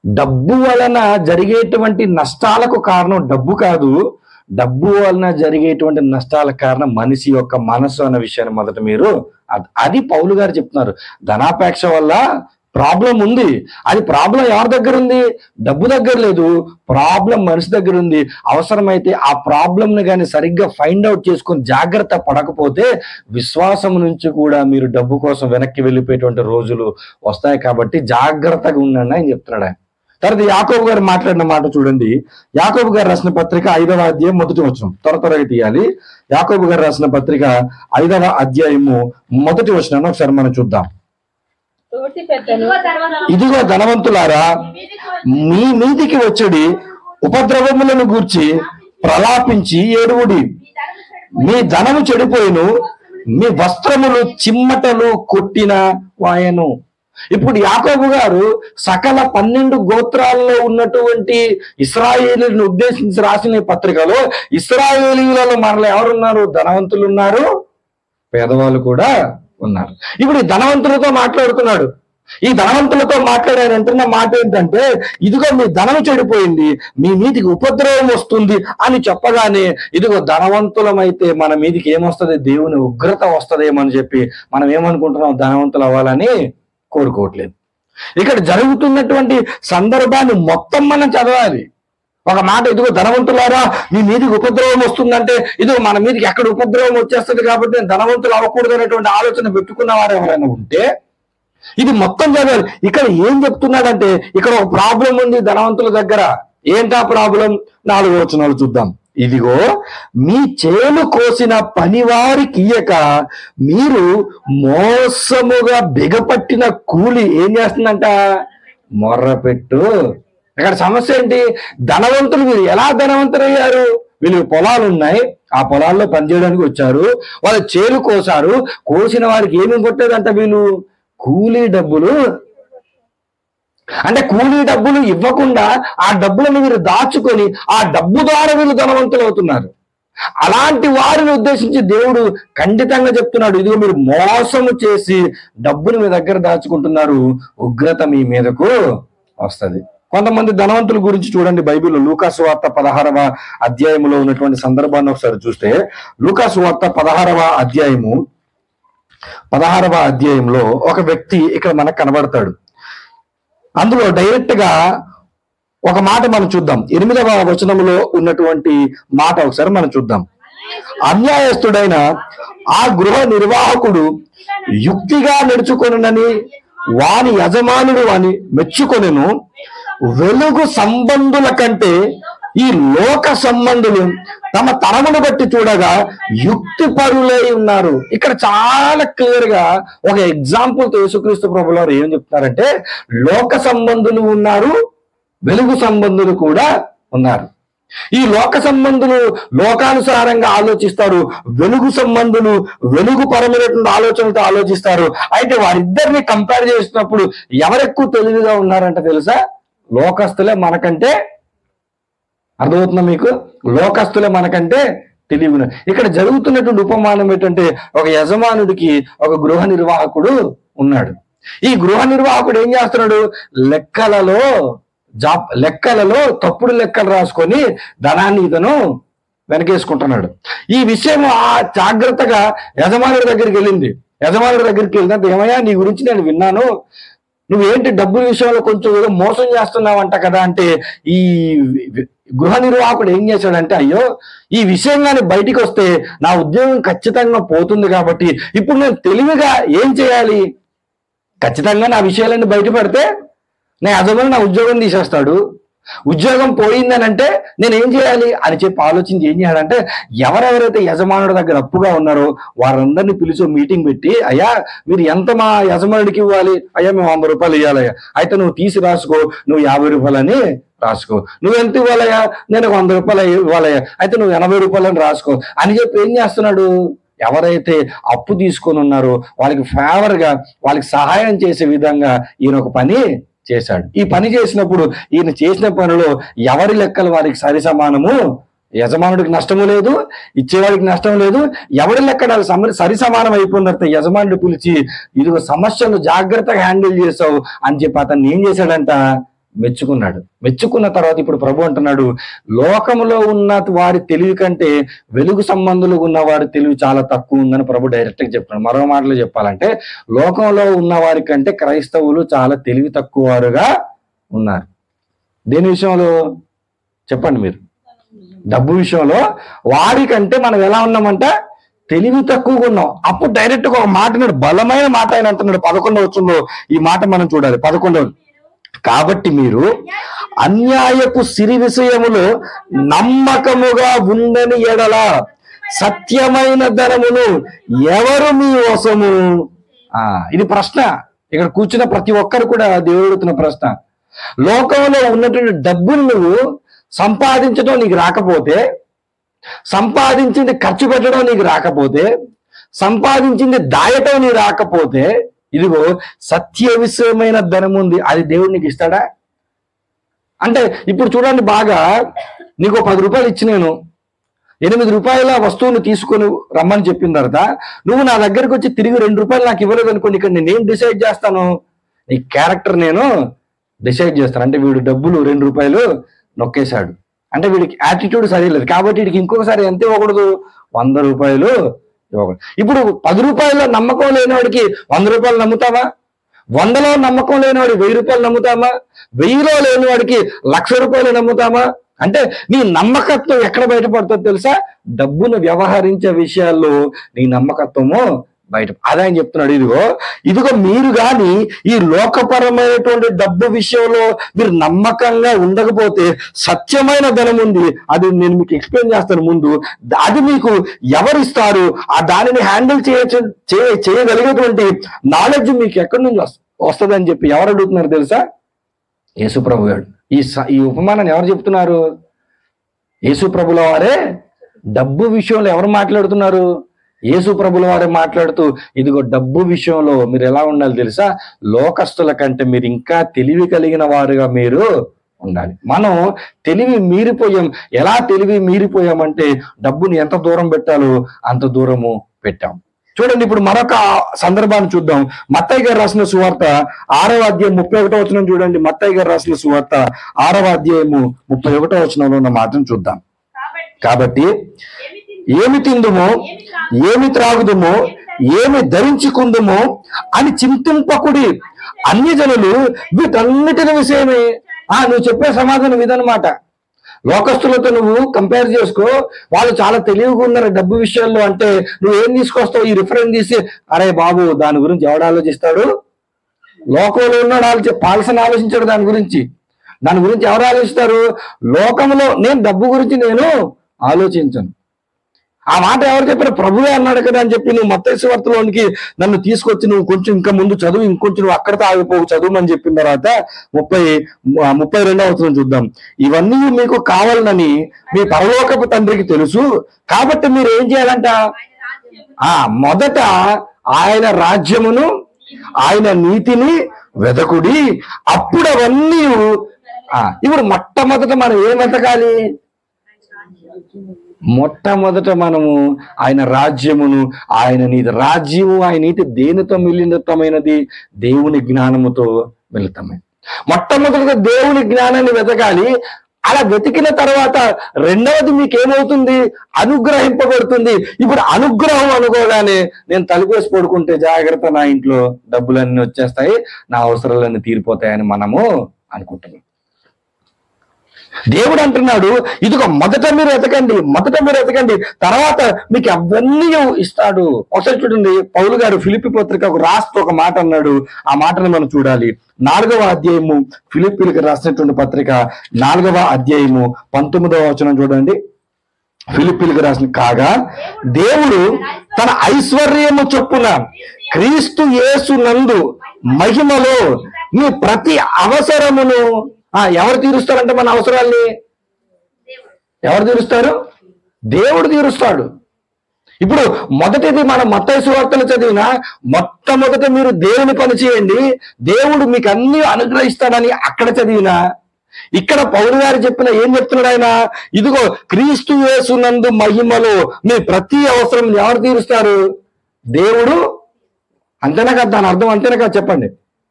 డబ్బు వలన జరిగేటువంటి నష్టాలకు కారణం డబ్బు కాదు, డబ్బు వలన జరిగేటువంటి నష్టాలకు కారణం మనిషి యొక్క మనసు అన్న విషయాన్ని మొదట మీరు అది పౌలు గారు చెప్తున్నారు. ధనాపేక్ష వల్ల ప్రాబ్లం ఉంది. అది ప్రాబ్లం ఎవరి దగ్గర ఉంది? డబ్బు దగ్గర లేదు, ప్రాబ్లం మనిషి దగ్గర ఉంది. అవసరమైతే ఆ ప్రాబ్లంని కానీ సరిగ్గా ఫైండ్ అవుట్ చేసుకొని జాగ్రత్త పడకపోతే విశ్వాసం నుంచి కూడా మీరు డబ్బు కోసం వెనక్కి వెళ్ళిపోయేటువంటి రోజులు వస్తాయి. కాబట్టి జాగ్రత్తగా ఉండండి అని చెప్తున్నాడు ఆయన. తర్వాత యాకోబు గారు మాట్లాడిన మాట చూడండి. యాకోబు గారు రాసిన పత్రిక 5వ అధ్యాయం 1వ వచనం, త్వరగా తీయాలి. యాకోబు గారు రాసిన పత్రిక 5వ అధ్యాయము 1వ వచనాన్ని ఒకసారి మనం చూద్దాం. ఇదిగో ధనవంతులారా, మీ మీదికి వచ్చడి ఉపద్రవములను గూర్చి ప్రలాపించి ఏడువుడి, మీ ధనము చెడిపోయిను, మీ వస్త్రములు చిమ్మటలు కొట్టిన వాయను. ఇప్పుడు యాకోబు గారు సకల 12 గోత్రాల్లో ఉన్నటువంటి ఇశ్రాయేలీయులను ఉద్దేశించి రాసిన పత్రికలో ఇశ్రాయేలీయులలో మరల ఎవరున్నారు? ధనవంతులు ఉన్నారు, పేదవాళ్ళు కూడా ఉన్నారు. ఇప్పుడు ఈ ధనవంతులతో మాట్లాడుతున్నాడు. ఈ ధనవంతులతో మాట్లాడారు అంటున్న మాట ఏంటంటే, ఇదిగో మీ ధనం చెడిపోయింది, మీ మీదికి ఉపద్రవం వస్తుంది అని చెప్పగానే, ఇదిగో ధనవంతులమైతే మన మీదికి ఏమొస్తుంది, దేవుని ఉగ్రత వస్తుందేమని చెప్పి మనం ఏమనుకుంటున్నాం, ధనవంతులు అవ్వాలని కోరుకోవట్లేదు. ఇక్కడ జరుగుతున్నటువంటి సందర్భాన్ని మొత్తం మనం చదవాలి. ఒక మాట, ఇదిగో ధనవంతులారా మీ మీదికి ఉపద్రవం వస్తుందంటే, ఇదిగో మన మీదకి ఎక్కడ ఉపద్రవం వచ్చేస్తుంది కాబట్టి నేను ధనవంతులు అవ్వకూడదు అనేటువంటి ఆలోచన పెట్టుకున్న వారు ఎవరైనా ఉంటే ఇది మొత్తం చదవాలి. ఇక్కడ ఏం చెప్తున్నాడంటే, ఇక్కడ ఒక ప్రాబ్లం ఉంది ధనవంతుల దగ్గర. ఏంటా ప్రాబ్లం? 4వ వచనాలు చూద్దాం. ఇదిగో మీ చేను కోసిన పనివారికి ఇయ్యక మీరు మోసముగా బిగపట్టిన కూలి ఏం చేస్తుందంట, మొర్రపెట్టు. ఇక్కడ సమస్య ఏంటి? ధనవంతులు వీరు ఎలా ధనవంతులయ్యారు? వీళ్ళు పొలాలు ఉన్నాయి, ఆ పొలాల్లో పనిచేయడానికి వచ్చారు, వాళ్ళు చేలు కోసారు, కోసిన వారికి ఏమి కొట్టేదంట, వీళ్ళు కూలీ డబ్బులు. అంటే కూలీ డబ్బులు ఇవ్వకుండా ఆ డబ్బులను వీరు దాచుకొని ఆ డబ్బు ద్వారా వీళ్ళు ధనవంతులు అవుతున్నారు. అలాంటి వారిని ఉద్దేశించి దేవుడు ఖండితంగా చెప్తున్నాడు, ఇదిగో మీరు మోసము చేసి డబ్బును మీ దగ్గర దాచుకుంటున్నారు, ఉగ్రత మీ మీదకు వస్తుంది. కొంతమంది ధనవంతుల గురించి చూడండి బైబిల్లో. లూకా సువార్త 16వ అధ్యాయంలో ఉన్నటువంటి సందర్భాన్ని ఒకసారి చూస్తే, లూకా సువార్త 16వ అధ్యాయంలో ఒక వ్యక్తి ఇక్కడ మనకు కనబడతాడు. అందులో డైరెక్ట్ గా ఒక మాట మనం చూద్దాం. 8వ వచనంలో ఉన్నటువంటి మాట ఒకసారి మనం చూద్దాం. అన్యాయస్తుడైన ఆ గృహ నిర్వాహకుడు యుక్తిగా నడుచుకొనునని వాని యజమానుడు అని మెచ్చుకొనెను. వెలుగు సంబంధుల కంటే ఈ లోక సంబంధులు తమ తరమును బట్టి చూడగా యుక్తి పరులై ఉన్నారు. ఇక్కడ చాలా క్లియర్ గా ఒక ఎగ్జాంపుల్ తో యేసుక్రీస్తు ప్రభువు వారు ఏం చెప్తున్నారంటే, లోక సంబంధులు ఉన్నారు, వెలుగు సంబంధులు కూడా ఉన్నారు. ఈ లోక సంబంధులు లోకానుసారంగా ఆలోచిస్తారు, వెలుగు సంబంధులు వెలుగు పరమైనటువంటి ఆలోచనలతో ఆలోచిస్తారు. అయితే వారిద్దరిని కంపేర్ చేసినప్పుడు ఎవరెక్కువ తెలివిగా ఉన్నారంట తెలుసా? లోకస్తులే మనకంటే, అర్థమవుతుందా మీకు? లోకస్తులే మనకంటే తెలివి. ఇక్కడ జరుగుతున్నటువంటి ఉపమానం ఏంటంటే, ఒక యజమానుడికి ఒక గృహ నిర్వాహకుడు ఉన్నాడు. ఈ గృహ నిర్వాహకుడు ఏం చేస్తున్నాడు? లెక్కలలో తప్పుడు లెక్కలు రాసుకొని ధనాన్ని ఇతను వెనకేసుకుంటున్నాడు. ఈ విషయం జాగ్రత్తగా యజమానుడి దగ్గరికి వెళ్ళింది. యజమానుడి దగ్గరికి వెళ్తే, ఏమయ్యా నీ గురించి నేను విన్నాను, నువ్వేంటి డబ్బుల విషయంలో కొంచెం ఏదో మోసం చేస్తున్నావంట కదా అంటే, ఈ గృహ నిర్వాహకుడు ఏం చేశాడంటే, అయ్యో ఈ విషయం కానీ బయటికి వస్తే నా ఉద్యోగం ఖచ్చితంగా పోతుంది కాబట్టి ఇప్పుడు నేను తెలివిగా ఏం చేయాలి? ఖచ్చితంగా నా విషయాలన్నీ బయట పెడితే నా యజమాని నా ఉద్యోగం తీసేస్తాడు, ఉద్యోగం పోయిందని అంటే నేను ఏం చేయాలి అని చెప్పి ఆలోచించి ఏం చేయాలంటే, ఎవరెవరైతే యజమానుడి దగ్గర అప్పుగా ఉన్నారో వారందరినీ పిలిచి మీటింగ్ పెట్టి, అయ్యా మీరు ఎంత మా యజమానుడికి ఇవ్వాలి? అయ్యా మేము 100 రూపాయలు ఇవ్వాలయ్యా. అయితే నువ్వు తీసి రాసుకో, నువ్వు 50 రూపాయలని రాసుకో. నువ్వు ఎంత ఇవ్వాలయ్యా? నేను 100 రూపాయలు ఇవ్వాలయ్యా. అయితే నువ్వు 80 రూపాయలని రాసుకో అని చెప్పి ఏం చేస్తున్నాడు? ఎవరైతే అప్పు తీసుకొని ఉన్నారో వాళ్ళకి ఫేవర్ గా, వాళ్ళకి సహాయం చేసే విధంగా ఈయన ఒక పని చేశాడు. ఈ పని చేసినప్పుడు ఈయన చేసిన పనిలో ఎవరి లెక్కలు వారికి సరి సమానము. యజమానుడికి నష్టము లేదు, ఇచ్చేవాడికి నష్టం లేదు. ఎవరి లెక్క సరి సమానం అయిపోయిన తర్వాత యజమానుడు పిలిచి, ఇదిగో సమస్యను జాగ్రత్తగా హ్యాండిల్ చేసావు అని చెప్పి అతన్ని ఏం చేశాడంట? మెచ్చుకున్నాడు. మెచ్చుకున్న తర్వాత ఇప్పుడు ప్రభు అంటున్నాడు, లోకంలో ఉన్న వారి తెలివి కంటే వెలుగు సంబంధులు ఉన్న వారి తెలివి చాలా తక్కువ ఉందని ప్రభు డైరెక్ట్ గా చెప్తున్నాడు. మరో మాటలో చెప్పాలంటే, లోకంలో ఉన్న వారి కంటే క్రైస్తవులు చాలా తెలివి తక్కువ వారుగా ఉన్నారు. దేని విషయంలో చెప్పండి మీరు? డబ్బు విషయంలో వారికంటే మనం ఎలా ఉన్నామంట? తెలివి తక్కువగా ఉన్నాం. అప్పుడు డైరెక్ట్ గా ఒక మాట, బలమైన మాట ఆయన అంటున్నాడు 11వ వచనంలో. ఈ మాట మనం చూడాలి. 11వ, కాబట్టి మీరు అన్యాయపు సిరి విషయములో నమ్మకముగా ఉండని ఎడల సత్యమైన ధనమును ఎవరు మీ వశము? ఇది ప్రశ్న. ఇక్కడ కూర్చున్న ప్రతి ఒక్కరు కూడా దేవుడుతున్న ప్రశ్న. లోకంలో ఉన్నటువంటి డబ్బును నువ్వు సంపాదించడం నీకు రాకపోతే, సంపాదించింది ఖర్చు పెట్టడం నీకు రాకపోతే, సంపాదించింది దాయటం నీకు రాకపోతే, ఇదిగో సత్య విషయమైన ధనం ఉంది, అది దేవుడు నీకు ఇస్తాడా? అంటే ఇప్పుడు చూడండి, బాగా నీకు 10 రూపాయలు ఇచ్చి నేను 8 రూపాయల వస్తువును తీసుకొని రమ్మని చెప్పిన తర్వాత నువ్వు నా దగ్గరకు వచ్చి తిరిగి 2 రూపాయలు నాకు ఇవ్వలేదు అనుకోండి, ఇక్కడ నేనేం డిసైడ్ చేస్తాను? నీ క్యారెక్టర్ నేను డిసైడ్ చేస్తాను. అంటే వీడు డబ్బులు 2 రూపాయలు నొక్కేశాడు అంటే వీడికి యాటిట్యూడ్ సరిలేదు, కాబట్టి వీడికి ఇంకొకసారి ఎంత ఇవ్వకూడదు, 100 రూపాయలు ఇవ్వకూడదు. ఇప్పుడు 10 రూపాయల నమ్మకం లేనివాడికి 100 రూపాయలు నమ్ముతావా? 100లో నమ్మకం లేనివాడికి 1000 రూపాయలు నమ్ముతామా? 1000లో లేనివాడికి 1,00,000 రూపాయలు నమ్ముతామా? అంటే నీ నమ్మకత్వం ఎక్కడ బయటపడుతుందో తెలుసా? డబ్బును వ్యవహరించే విషయాల్లో నీ నమ్మకత్వము బయట. అదే ఆయన చెప్తున్నాడు, ఇదిగో మీరు కానీ ఈ లోకపరమైనటువంటి డబ్బు విషయంలో మీరు నమ్మకంగా ఉండకపోతే సత్యమైన ధనం ఉంది, అది నేను మీకు ఎక్స్ప్లెయిన్ చేస్తాను ముందు. అది మీకు ఎవరిస్తారు? ఆ దానిని హ్యాండిల్ చేయగలిగేటువంటి నాలెడ్జ్ మీకు ఎక్కడి నుంచి వస్తుందని చెప్పి ఎవరు అడుగుతున్నారు తెలుసా? యేసుప్రభు గారు. ఈ ఉపమానాన్ని ఎవరు చెప్తున్నారు? యేసుప్రభుల వారే డబ్బు విషయంలో ఎవరు మాట్లాడుతున్నారు? యేసుప్రభుల వారే మాట్లాడుతూ, ఇదిగో డబ్బు విషయంలో మీరు ఎలా ఉండాలి తెలుసా? లోకస్తుల కంటే మీరు ఇంకా తెలివి కలిగిన వారుగా మీరు ఉండాలి. మనం తెలివి మీరిపోయాం. ఎలా తెలివి మీరిపోయామంటే డబ్బుని ఎంత దూరం పెట్టాలో అంత దూరము పెట్టాం. చూడండి, ఇప్పుడు మరొక సందర్భాన్ని చూద్దాం. మత్తయి గారు రాసిన సువార్త 6వ అధ్యాయం 31వ వచనం చూడండి. మత్తయి గారు రాసిన సువార్త 6వ అధ్యాయము 31వ వచనంలో ఉన్న మాటను చూద్దాం. కాబట్టి ఏమి తిందుమో, ఏమి త్రాగుదుమో, ఏమి ధరించుకుందుమో అని చింతింపకుడి. అన్యజనులు వీటన్నిటిని విషయమే. నువ్వు చెప్పే సమాధానం ఇదనమాట. లోకస్తులతో నువ్వు కంపేర్ చేసుకో, వాళ్ళు చాలా తెలివిగా ఉన్నారు డబ్బు విషయాల్లో అంటే నువ్వు ఏం తీసుకొస్తావు? ఈ రిఫరెన్స్ తీసి, అరే బాబు దాని గురించి ఎవడు ఆలోచిస్తాడు? లోకంలో ఉన్నాడు పాలసని ఆలోచించాడు దాని గురించి ఎవరు ఆలోచిస్తారు? లోకంలో నేను డబ్బు గురించి నేను ఆలోచించను. ఆ మాట ఎవరు చెప్పారు? ప్రభువే అన్నాడు కదా అని చెప్పి నువ్వు మత్తయి సువార్తలోనికి నన్ను తీసుకొచ్చి నువ్వు కొంచెం ఇంకా ముందు చదువు, ఇంకొంచెం నువ్వు అక్కడితో ఆగిపోవు చదువుమని చెప్పిన తర్వాత 32వ వచనం చూద్దాం. ఇవన్నీ మీకు కావాలని మీ పరలోకపు తండ్రికి తెలుసు, కాబట్టి మీరు ఏం చేయాలంట? మొదట ఆయన రాజ్యమును ఆయన నీతిని వెదకుడి, అప్పుడు అవన్నీ. ఇప్పుడు మొట్టమొదట మనం ఏం వెతకాలి? మొట్టమొదట మనము ఆయన రాజ్యమును, ఆయన నీతి. రాజ్యము ఆయన నీతి దేనితో మిళితమైనది? దేవుని జ్ఞానముతో మిళితమైనది. మొట్టమొదటిగా దేవుని జ్ఞానాన్ని వెతకాలి. అలా వెతికిన తర్వాత రెండవది మీకేమవుతుంది? అనుగ్రహింపబడుతుంది. ఇప్పుడు అనుగ్రహం అనుకోగానే నేను తలుపేసి పడుకుంటే జాగ్రత్త, నా ఇంట్లో డబ్బులన్నీ వచ్చేస్తాయి, నా అవసరాలన్నీ తీరిపోతాయని మనము అనుకుంటున్నాం. దేవుడు అంటున్నాడు, ఇదిగో మొదట మీరు ఎతకండి, తర్వాత మీకు అవన్నీ ఇస్తాడు. ఒకసారి చూడండి, పౌలు గారు ఫిలిప్పీ పత్రిక రాస్తూ ఒక మాట అన్నాడు. ఆ మాటను మనం చూడాలి. 4వ అధ్యాయము, ఫిలిప్పీలకు రాసినటువంటి పత్రిక 4వ అధ్యాయము 19వ వచనం చూడండి. ఫిలిప్పీలకు రాసిన, కాగా దేవుడు తన ఐశ్వర్యము చొప్పున క్రీస్తు యేసు నందు మహిమలో మీ ప్రతి అవసరమును ఎవరు తీరుస్తారంటే మన అవసరాల్ని ఎవరు తీరుస్తారు? దేవుడు తీరుస్తాడు. ఇప్పుడు మొదటిది మనం మత్తయి సువార్తలు చదివినా మొట్టమొదట మీరు దేవుని పని చేయండి, దేవుడు మీకు అన్ని అనుగ్రహిస్తాడని అక్కడ చదివినా, ఇక్కడ పౌలు గారు ఏం చెప్తున్నాడు ఆయన? ఇదిగో క్రీస్తు యేసునందు మహిమలో మీ ప్రతి అవసరం ఎవరు తీరుస్తారు? దేవుడు. అంతేనా కదా? దాని అర్థం అంతేనా కదా? చెప్పండి,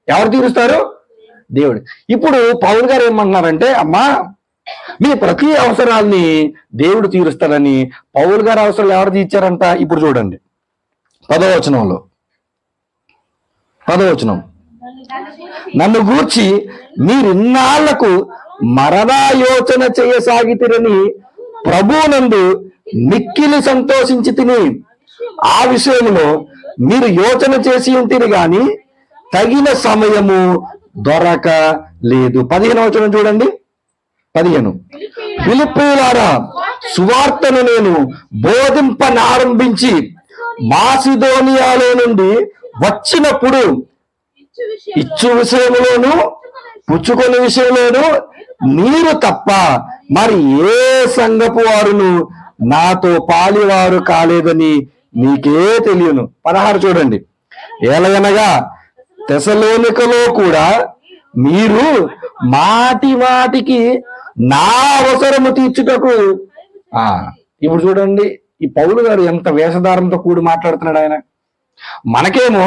ఎవరు తీరుస్తారు? దేవుడు. ఇప్పుడు పౌలు గారు ఏమంటున్నారంటే, అమ్మా మీ ప్రతి అవసరాల్ని దేవుడు తీరుస్తాడని. పౌలు గారి అవసరాలు ఎవరు తీర్చారంట? ఇప్పుడు చూడండి 10వ వచనం, నన్ను గూర్చి మీరిన్నాళ్లకు మరణాయోచన చేయసాగితిరని ప్రభువునందు మిక్కిలి సంతోషించి తిని, ఆ విషయంలో మీరు యోచన చేసి ఉంటిని గాని తగిన సమయము దొరకలేదు. 15వ వచనం చూడండి. 15, ఫిలిప్పీయులారా, సువార్తను నేను బోధింపనారంభించి మాసిదోనియాలో నుండి వచ్చినప్పుడు ఇచ్చు విషయంలోను పుచ్చుకొని విషయంలోను మీరు తప్ప మరి ఏ సంఘపు వారును నాతో పాలివారు కాలేదని మీకే తెలియను. 16 చూడండి. ఏలయనగా తెసలోనికలో కూడా మీరు మాటికి నా అవసరము తీర్చుటకు. ఇప్పుడు చూడండి, ఈ పౌలు గారు ఎంత వేషధారంతో కూడి మాట్లాడుతున్నాడు ఆయన. మనకేమో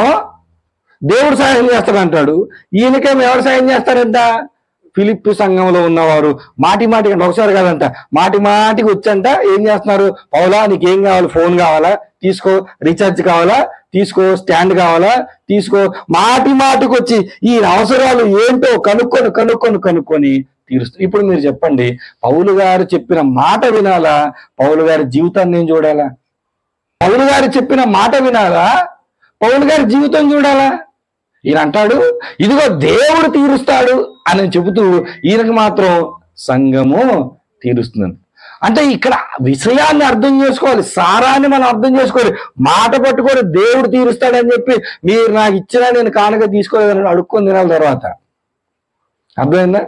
దేవుడు సహాయం చేస్తాడంటాడు. ఈయనకేమో ఎవరు సహాయం చేస్తారంట? ఫిలిప్పి సంఘంలో ఉన్నవారు మాటి మాటికి ఒకసారి కాదంట, మాటి మాటికి వచ్చంట ఏం చేస్తున్నారు? పౌలా నీకేం కావాలి? ఫోన్ కావాలా? తీసుకో. రీఛార్జ్ కావాలా? తీసుకో. స్టాండ్ కావాలా? తీసుకో. మాటి మాటికి వచ్చి ఈ అవసరాలు ఏంటో కనుక్కొని తీరుస్తుంది. ఇప్పుడు మీరు చెప్పండి, పౌలు గారు చెప్పిన మాట వినాలా? పౌలు గారి జీవితాన్ని నేను చూడాలా? పౌలు గారు చెప్పిన మాట వినాలా? పౌలు గారి జీవితం చూడాలా? ఈయన అంటాడు ఇదిగో దేవుడు తీరుస్తాడు అని చెబుతూ ఈయనకు మాత్రం సంఘము తీరుస్తుంది. అంటే ఇక్కడ విషయాన్ని అర్థం చేసుకోవాలి, సారాన్ని మనం అర్థం చేసుకోవాలి. మాట పట్టుకొని దేవుడు తీరుస్తాడని చెప్పి మీరు నాకు ఇచ్చినా నేను కానుక తీసుకోలేదని అడుక్కొని తినాలి తర్వాత. అర్థమైందా?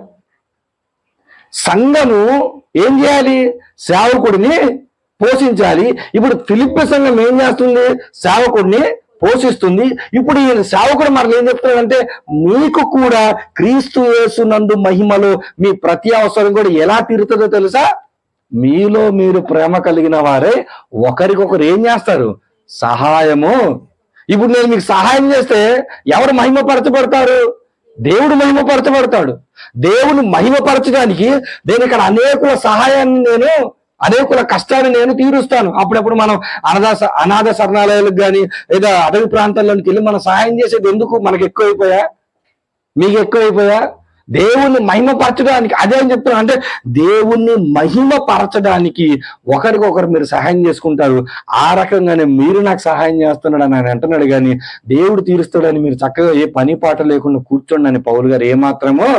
సంఘము ఏం చేయాలి? సేవకుడిని పోషించాలి. ఇప్పుడు ఫిలిప్పి సంఘం ఏం చేస్తుంది? సేవకుడిని పోషిస్తుంది. ఇప్పుడు ఈయన సేవకుడు మనకు ఏం చెప్తున్నాడంటే మీకు కూడా క్రీస్తు యేసునందు మహిమలో మీ ప్రతి అవసరం కూడా ఎలా తీరుతుందో తెలుసా? మీలో మీరు ప్రేమ కలిగిన వారే ఒకరికొకరు ఏం చేస్తారు? సహాయము. ఇప్పుడు నేను మీకు సహాయం చేస్తే ఎవరు మహిమపరచబడతారు? దేవుడు మహిమపరచబడతాడు. దేవుని మహిమపరచడానికి నేను ఇక్కడ అనేకుల సహాయాన్ని అనేకుల కష్టాన్ని నేను తీరుస్తాను. అప్పుడప్పుడు మనం అనాథ శరణాలయాలకు కానీ లేదా అడవి ప్రాంతాల్లోకి వెళ్ళి మనం సహాయం చేసేది ఎందుకు? మనకు ఎక్కువైపోయా? మీకు ఎక్కువైపోయా? దేవుణ్ణి మహిమపరచడానికి. అదే అని చెప్తున్నాను, అంటే దేవుణ్ణి మహిమపరచడానికి ఒకరికొకరు మీరు సహాయం చేసుకుంటారు. ఆ రకంగానే మీరు నాకు సహాయం చేస్తున్నాడు అని ఆయన అంటున్నాడు. కానీ దేవుడు తీరుస్తాడని మీరు చక్కగా ఏ పని పాట లేకుండా కూర్చోండి అని పౌలు గారు ఏమాత్రమో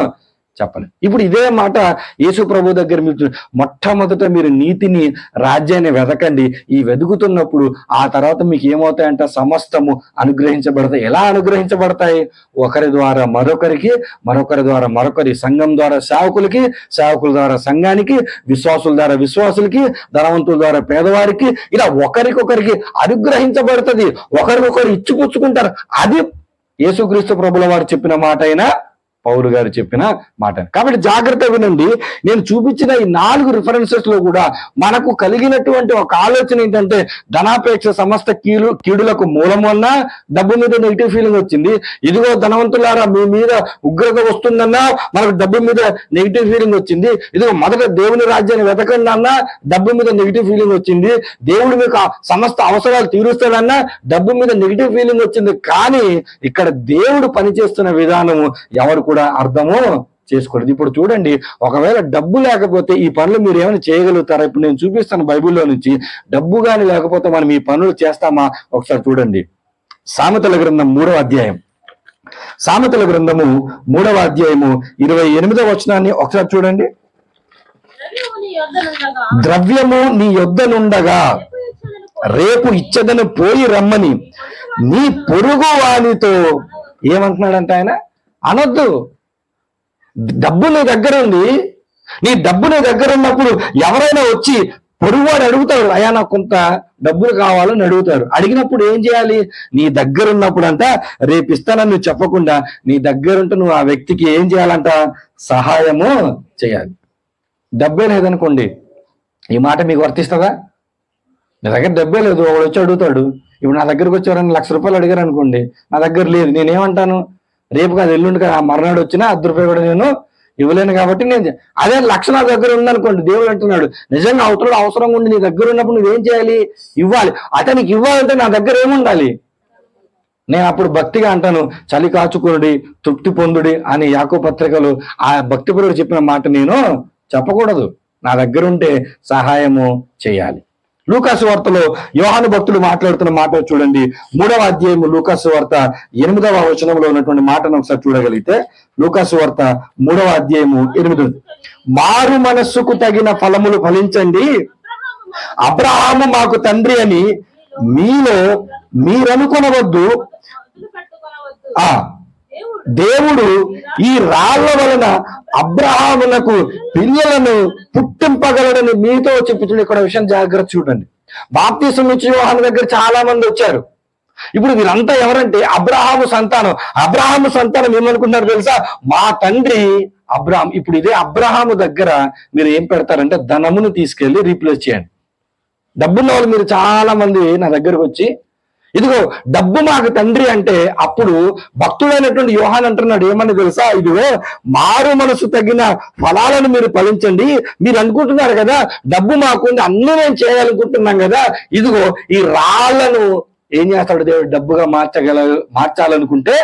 చెప్పలేదు. ఇప్పుడు ఇదే మాట యేసు ప్రభు దగ్గర మీరు మొట్టమొదట మీరు నీతిని రాజ్యాన్ని వెతకండి. ఈ వెతుకుతున్నప్పుడు ఆ తర్వాత మీకు ఏమవుతాయంట? సమస్తము అనుగ్రహించబడతాయి. ఎలా అనుగ్రహించబడతాయి? ఒకరి ద్వారా మరొకరికి, మరొకరి ద్వారా మరొకరి, సంఘం ద్వారా సేవకులకి, సేవకుల ద్వారా సంఘానికి, విశ్వాసుల ద్వారా విశ్వాసులకి, ధనవంతుల ద్వారా పేదవారికి, ఇలా ఒకరికొకరికి అనుగ్రహించబడుతుంది. ఒకరికొకరు ఇచ్చిపుచ్చుకుంటారు. అది యేసుక్రీస్తు ప్రభుల వారు చెప్పిన మాట అయినా పౌలు గారు చెప్పిన మాట. కాబట్టి జాగ్రత్త వినండి. నేను చూపించిన ఈ 4 రిఫరెన్సెస్ లో కూడా మనకు కలిగినటువంటి ఒక ఆలోచన ఏంటంటే ధనాపేక్ష సమస్త కీడులకు మూలం వల్ల డబ్బు మీద నెగిటివ్ ఫీలింగ్ వచ్చింది. ఇదిగో ధనవంతులారా మీ మీద ఉగ్రత వస్తుందన్నా మనకు డబ్బు మీద నెగిటివ్ ఫీలింగ్ వచ్చింది. ఇదిగో మొదట దేవుని రాజ్యాన్ని వెతకండి అన్నా డబ్బు మీద నెగిటివ్ ఫీలింగ్ వచ్చింది. దేవుడు మీకు సమస్త అవసరాలు తీరుస్తాడన్నా డబ్బు మీద నెగిటివ్ ఫీలింగ్ వచ్చింది. కానీ ఇక్కడ దేవుడు పనిచేస్తున్న విధానము ఎవరు కూడా అర్థము చేసుకోలేదు. ఇప్పుడు చూడండి, ఒకవేళ డబ్బు లేకపోతే ఈ పనులు మీరు ఏమైనా చేయగలుగుతారా? ఇప్పుడు నేను చూపిస్తాను బైబిల్లో నుంచి. డబ్బు కానీ లేకపోతే మనం ఈ పనులు చేస్తామా? ఒకసారి చూడండి. సామెతల గ్రంథం 3వ అధ్యాయం. సామెతల గ్రంథము 3వ అధ్యాయము 28వ వచనాన్ని ఒకసారి చూడండి. ద్రవ్యము నీ యొద్దనుండగా రేపు ఇచ్చదను పోయి రమ్మని నీ పొరుగు వానితో ఏమంటున్నాడంట ఆయన? అనొద్దు. డబ్బు నీ దగ్గర ఉంది. నీ డబ్బు నీ దగ్గర ఉన్నప్పుడు ఎవరైనా వచ్చి పొరుగువాడు అడుగుతాడు, అయ్యా నాకు కొంత డబ్బులు కావాలని అడుగుతారు. అడిగినప్పుడు ఏం చేయాలి? నీ దగ్గర ఉన్నప్పుడు అంట రేపు ఇస్తానని నువ్వు చెప్పకుండా నీ దగ్గర ఉంటే నువ్వు ఆ వ్యక్తికి ఏం చేయాలంట? సహాయము చేయాలి. డబ్బే లేదనుకోండి, ఈ మాట మీకు వర్తిస్తుందా? నా దగ్గర డబ్బే లేదు, ఒకడు వచ్చి అడుగుతాడు. ఇప్పుడు నా దగ్గరకు వచ్చారని ₹1,00,000 అడిగారు అనుకోండి, నా దగ్గర లేదు. నేనేమంటాను? రేపు కాదు ఎల్లుండి కదా, మర్నాడు వచ్చినా ₹10 కూడా నేను ఇవ్వలేను. కాబట్టి నేను అదే 1,00,000 నా దగ్గర ఉందనుకోండి, దేవుడు అంటున్నాడు నిజంగా అవతల అవసరం ఉండి నీ దగ్గర ఉన్నప్పుడు నువ్వేం చేయాలి? ఇవ్వాలి. అతనికి ఇవ్వాలంటే నా దగ్గర ఏముండాలి? నేను అప్పుడు భక్తిగా అంటాను, చలి కాచుకునుడి తృప్తి పొందుడి అని యాకోబు పత్రికలో ఆ భక్తిపరుడు చెప్పిన మాట నేను చెప్పకూడదు. నా దగ్గర ఉంటే సహాయము చేయాలి. లూకాసు వార్తలో యోహాను భక్తుడు మాట్లాడుతున్న మాట చూడండి. 3వ అధ్యాయము లూకాసు వార్త 8వ వచనంలో ఉన్నటువంటి మాటను ఒకసారి చూడగలిగితే, లూకాసు వార్త 3వ అధ్యాయము 8. మారు మనస్సుకు తగిన ఫలములు ఫలించండి, అబ్రహాము మాకు తండ్రి అని మీలో మీరనుకొనవద్దు. దేవుడు ఈ రాళ్ల వలన అబ్రహామునకు పిల్లలను పుట్టింపగలడని మీతో చెప్పుతుంది. ఇక్కడ విషయం జాగ్రత్త చూడండి. బాప్తిసం ఇచ్చి యోహాను దగ్గర చాలా మంది వచ్చారు. ఇప్పుడు వీరంతా ఎవరంటే అబ్రహాము సంతానం. అబ్రహాము సంతానం ఏమనుకుంటున్నారు తెలుసా? మా తండ్రి అబ్రహాం. ఇప్పుడు ఇదే అబ్రహాము దగ్గర మీరు ఏం పెడతారంటే ధనమును తీసుకెళ్లి రీప్లేస్ చేయండి. డబ్బున్న వాళ్ళు మీరు చాలా మంది నా దగ్గరకు వచ్చి ఇదిగో డబ్బు మాకు తండ్రి అంటే అప్పుడు భక్తుడైనటువంటి యోహాన్ అంటున్నాడు ఏమని తెలుసా, ఇదిగో మారు మనసు తగిన ఫలాలను మీరు ఫలించండి. మీరు అనుకుంటున్నారు కదా డబ్బు మాకుంది అన్ని నేను చేయాలనుకుంటున్నాం కదా, ఇదిగో ఈ రాళ్లను ఏం చేస్తాడు దేవుడు, డబ్బుగా మార్చాలనుకుంటే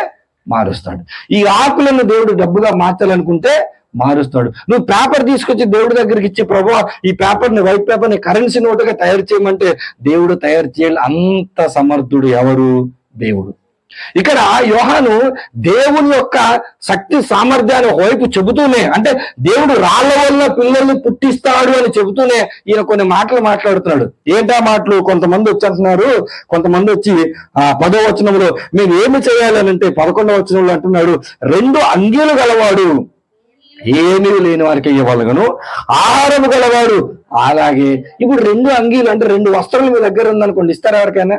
మారుస్తాడు. ఈ ఆకులను దేవుడు డబ్బుగా మార్చాలనుకుంటే మారుస్తాడు. నువ్వు పేపర్ తీసుకొచ్చి దేవుడి దగ్గరికి ఇచ్చి ప్రభువా ఈ పేపర్ని, వైట్ పేపర్ని కరెన్సీ నోటుగా తయారు చేయమంటే దేవుడు తయారు చేయాలి. అంత సమర్థుడు ఎవరు? దేవుడు. ఇక్కడ యోహాను దేవుని యొక్క శక్తి సామర్థ్యాన్ని వైపు చెబుతూనే, అంటే దేవుడు రాళ్ల వల్ల పిల్లల్ని పుట్టిస్తాడు అని చెబుతూనే ఈయన కొన్ని మాటలు మాట్లాడుతున్నాడు. ఏంటా మాటలు? కొంతమంది వచ్చి అంటున్నారు, కొంతమంది వచ్చి 10వ వచనంలో మేము ఏమి చేయాలని అంటే 11వ వచనంలో అంటున్నాడు, 2 అంగీలు గలవాడు ఏమీ లేని వారికి ఇవ్వగలను, ఆహారము గలవాడు అలాగే. ఇప్పుడు 2 అంగీలు అంటే 2 వస్త్రాలు మీ దగ్గర ఉందనుకోండి, ఇస్తారా ఎవరికైనా?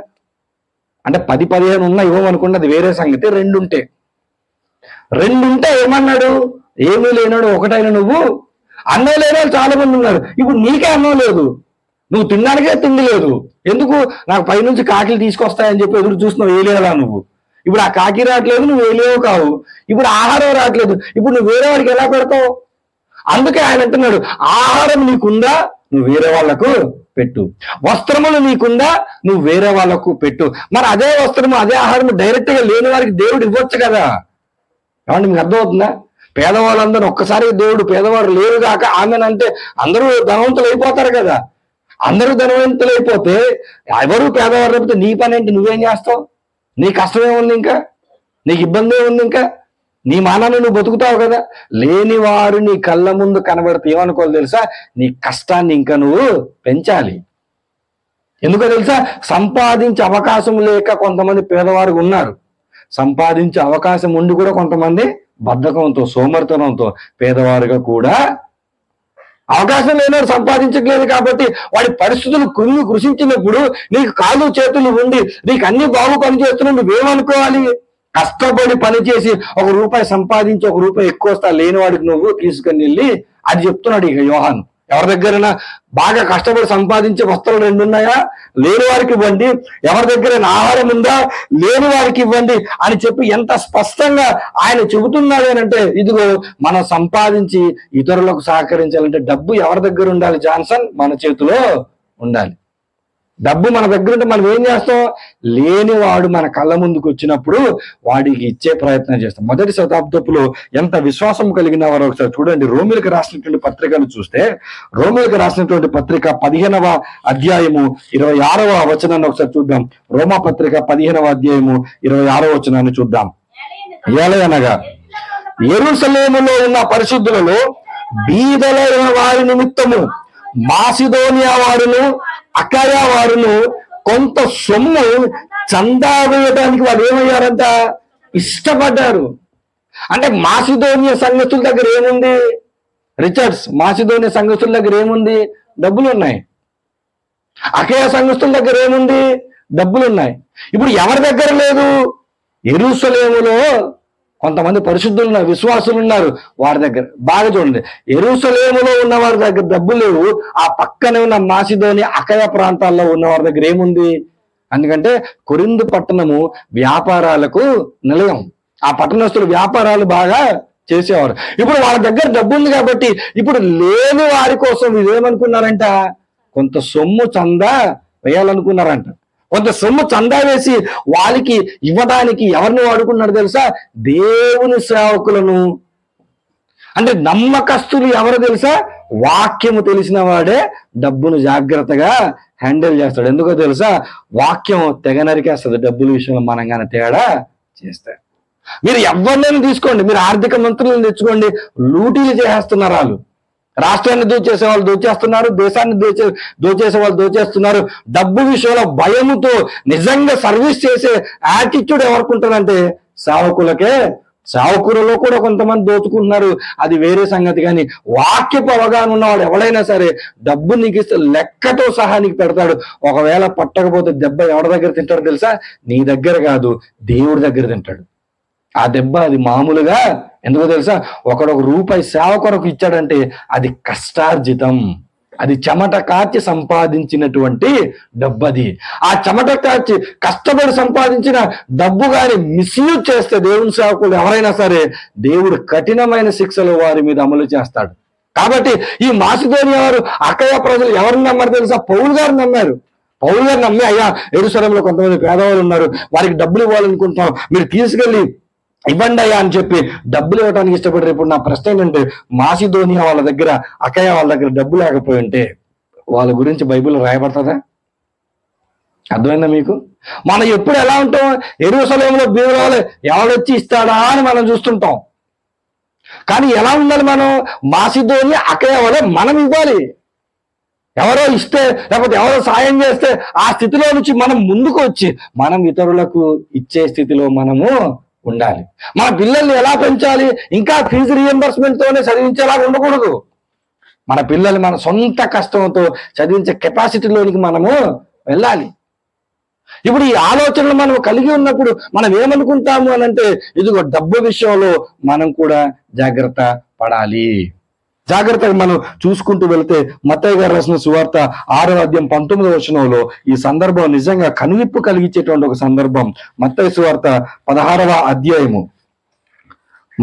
అంటే 10-15 ఉన్నా ఇవ్వమనుకోండి, అది వేరే సంగతి. 2 ఉంటే ఏమన్నాడు, ఏమీ లేనాడు ఒకటైనా నువ్వు. అన్నం లేని వాళ్ళు చాలా మంది ఉన్నారు. ఇప్పుడు నీకే అన్నం లేదు, నువ్వు తినడానికే తిండి లేదు. ఎందుకు? నాకు పైనుంచి కాకిలు తీసుకొస్తాయని చెప్పి ఎదురు చూస్తున్నావు, వేయలేదా నువ్వు? ఇప్పుడు ఆ కాకి రావట్లేదు, నువ్వు వేయలేవు కావు. ఇప్పుడు ఆహారం రావట్లేదు, ఇప్పుడు నువ్వు వేరే వాడికి ఎలా పెడతావు? అందుకే ఆయన అంటున్నాడు, ఆహారం నీకుందా నువ్వు వేరే వాళ్ళకు పెట్టు, వస్త్రములు నీకుందా నువ్వు వేరే వాళ్ళకు పెట్టు. మరి అదే వస్త్రము అదే ఆహారం డైరెక్ట్ గా లేని వారికి దేవుడు ఇవ్వచ్చు కదా. ఏమంటే మీకు అర్థమవుతుందా? పేదవాళ్ళందరూ ఒక్కసారి దేవుడు పేదవారు లేరు కాక ఆమెనంటే అందరూ ధనవంతులు అయిపోతారు కదా. అందరూ ధనవంతులు అయిపోతే ఎవరు పేదవారు లేకపోతే నీ పని ఏంటి? నువ్వేం చేస్తావు? నీ కష్టమే ఉంది, ఇంకా నీకు ఇబ్బంది ఉంది, ఇంకా నీ మానాన్ని నువ్వు బతుకుతావు కదా. లేని వారు నీ కళ్ళ ముందు కనబడితే ఏమనుకోవాలి తెలుసా, నీ కష్టాన్ని ఇంకా నువ్వు పెంచాలి. ఎందుకో తెలుసా, సంపాదించే అవకాశం లేక కొంతమంది పేదవారు ఉన్నారు, సంపాదించే అవకాశం ఉండి కూడా కొంతమంది బద్ధకంతో సోమరితనంతో పేదవారుగా కూడా. అవకాశం లేనాడు, సంపాదించట్లేదు కాబట్టి వాడి పరిస్థితులు కృషించినప్పుడు నీకు కాళ్ళు చేతులు ఉండి నీకు అన్ని బాగు పని చేస్తున్నావు, నువ్వేమనుకోవాలి? కష్టపడి పనిచేసి ₹1 సంపాదించి ₹1 ఎక్కువ వస్తా లేని వాడికి నువ్వు తీసుకుని వెళ్ళి అది చెప్తున్నాడు ఇక యోహాను. ఎవరి దగ్గరైనా బాగా కష్టపడి సంపాదించే వస్త్రాలు 2 ఉన్నాయా, లేని వారికి ఇవ్వండి. ఎవరి దగ్గరైనా ఆహారం ఉందా, లేని వారికి ఇవ్వండి అని చెప్పి ఎంత స్పష్టంగా ఆయన చెబుతున్నాడు అంటే, ఇదిగో మనం సంపాదించి ఇతరులకు సహకరించాలంటే డబ్బు ఎవరి దగ్గర ఉండాలి జాన్సన్? మన చేతిలో ఉండాలి. డబ్బు మన దగ్గర ఉంటే మనం ఏం చేస్తాం? లేనివాడు మన కళ్ళ ముందుకు వచ్చినప్పుడు వాడికి ఇచ్చే ప్రయత్నం చేస్తాం. మొదటి శతాబ్దపులో ఎంత విశ్వాసం కలిగిన వారు ఒకసారి చూడండి. రోమిలకు రాసినటువంటి పత్రికను చూస్తే, రోమిలకు రాసినటువంటి పత్రిక 15వ అధ్యాయము 26వ వచనాన్ని ఒకసారి చూద్దాం. రోమా పత్రిక 15వ అధ్యాయము 26వ వచనాన్ని చూద్దాం. ఏలయనగా యెరూషలేములో ఉన్న పరిశుద్ధులలో బీదలైన వారి నిమిత్తము మాసిదోనియా వారును అకాయా వారును కొంత సొమ్ము చందా వేయడానికి వాళ్ళు ఏమయ్యారంట? ఇష్టపడ్డారు. అంటే మాసిదోనియా సంఘస్థుల దగ్గర ఏముంది? రిచర్డ్స్ మాసిదోనియా సంఘస్థుల దగ్గర ఏముంది? డబ్బులు ఉన్నాయి. అకాయా సంఘస్థుల దగ్గర ఏముంది? డబ్బులు ఉన్నాయి. ఇప్పుడు ఎవరి దగ్గర లేదు? యెరూషలేములో కొంతమంది పరిశుద్ధులు ఉన్నారు, విశ్వాసులు ఉన్నారు, వారి దగ్గర. బాగా చూడండి, యెరూషలేములో ఉన్న వారి దగ్గర డబ్బులు లేవు, ఆ పక్కనే ఉన్న మాసిదోనియా అకయ ప్రాంతాల్లో ఉన్న వారి దగ్గర ఏముంది? ఎందుకంటే కొరింథు పట్టణము వ్యాపారాలకు నిలయం. ఆ పట్టణస్తులు వ్యాపారాలు బాగా చేసేవారు. ఇప్పుడు వాళ్ళ దగ్గర డబ్బు ఉంది కాబట్టి ఇప్పుడు లేని వారి కోసం ఇదేమనుకున్నారంట? కొంత సొమ్ము చందా వేయాలనుకున్నారంట. కొంత సొమ్ము చందా వేసి వాళ్ళకి ఇవ్వడానికి ఎవరిని వాడుకున్నాడు తెలుసా? దేవుని సేవకులను. అంటే నమ్మకస్తులు ఎవరు తెలుసా? వాక్యము తెలిసిన వాడే డబ్బును జాగ్రత్తగా హ్యాండిల్ చేస్తాడు. ఎందుకో తెలుసా? వాక్యం తెగ నరికేస్తుంది డబ్బుల విషయంలో మనం కానీ తేడా చేస్తే. మీరు ఎవరినైనా తీసుకోండి, మీరు ఆర్థిక మంత్రులను తెచ్చుకోండి, లూటీలు చేసేస్తున్నారు వాళ్ళు. రాష్ట్రాన్ని దోచేసే వాళ్ళు దోచేస్తున్నారు, దేశాన్ని దోచేసే వాళ్ళు దోచేస్తున్నారు. డబ్బు విషయంలో భయముతో నిజంగా సర్వీస్ చేసే యాటిట్యూడ్ ఎవరికి ఉంటుందంటే సేవకులకే. సేవకులలో కూడా కొంతమంది దోచుకుంటున్నారు, అది వేరే సంగతి. కానీ వాక్యపు అవగాహన ఉన్నవాడు ఎవడైనా సరే డబ్బు నీకు ఇస్తే లెక్కతో సహా నీకు పెడతాడు. ఒకవేళ పట్టకపోతే దెబ్బ ఎవరి దగ్గర తింటాడు తెలుసా? నీ దగ్గర కాదు, దేవుడి దగ్గర తింటాడు ఆ దెబ్బ. అది మామూలుగా ఎందుకో తెలుసా? ₹1 సేవ కొరకు ఇచ్చాడంటే అది కష్టార్జితం. అది చెమట కార్చి సంపాదించినటువంటి డబ్బు. అది ఆ చెమట కార్చి కష్టపడి సంపాదించిన డబ్బు గాని మిస్యూజ్ చేస్తే దేవుని సేవకులు ఎవరైనా సరే దేవుడు కఠినమైన శిక్షలు వారి మీద అమలు చేస్తాడు. కాబట్టి ఈ మాసిదోనియా వారు అక్కయ్య ప్రజలు ఎవరిని నమ్మారు తెలుసా? పౌలు గారిని నమ్మారు. పౌలు గారు నమ్మి, అయ్యా యెరూషలేములో కొంతమంది పేదవాళ్ళు ఉన్నారు, వారికి డబ్బులు ఇవ్వాలనుకుంటున్నాం, మీరు తీసుకెళ్ళి ఇవ్వండి అయ్యా అని చెప్పి డబ్బులు ఇవ్వడానికి ఇష్టపడరు. ఇప్పుడు నా ప్రశ్న ఏంటంటే, మాసిదోనియా వాళ్ళ దగ్గర, అక్కయ్య వాళ్ళ దగ్గర డబ్బు లేకపోయి ఉంటే వాళ్ళ గురించి బైబిల్ రాయబడుతుందా? అర్థమైందా మీకు? మనం ఎప్పుడు ఎలా ఉంటాం? యెరూషలేములో బీదవాళ్ళు ఎవడొచ్చి ఇస్తాడా అని మనం చూస్తుంటాం. కానీ ఎలా ఉండాలి మనం? మాసిదోనియా అక్కయ్య వాళ్ళే మనం ఇవ్వాలి. ఎవరో ఇస్తే లేకపోతే ఎవరో సాయం చేస్తే ఆ స్థితిలో నుంచి మనం ముందుకు వచ్చి మనం ఇతరులకు ఇచ్చే స్థితిలో మనము ఉండాలి. మన పిల్లల్ని ఎలా పెంచాలి? ఇంకా ఫీజు రీఎంబర్స్మెంట్ తోనే చదివించేలాగా ఉండకూడదు. మన పిల్లల్ని మన సొంత కష్టంతో చదివించే కెపాసిటీలోనికి మనము వెళ్ళాలి. ఇప్పుడు ఈ ఆలోచనలు మనం కలిగి ఉన్నప్పుడు మనం ఏమనుకుంటాము అని అంటే, ఇదిగో డబ్బు విషయంలో మనం కూడా జాగ్రత్త పడాలి. జాగ్రత్తగా మనం చూసుకుంటూ వెళితే మత్తయి గారు రాసిన సువార్త 6వ అధ్యాయం 19వ వచనంలో ఈ సందర్భం నిజంగా కనువిప్పు కలిగించేటువంటి ఒక సందర్భం. మత్తయి సువార్త 16వ అధ్యాయము,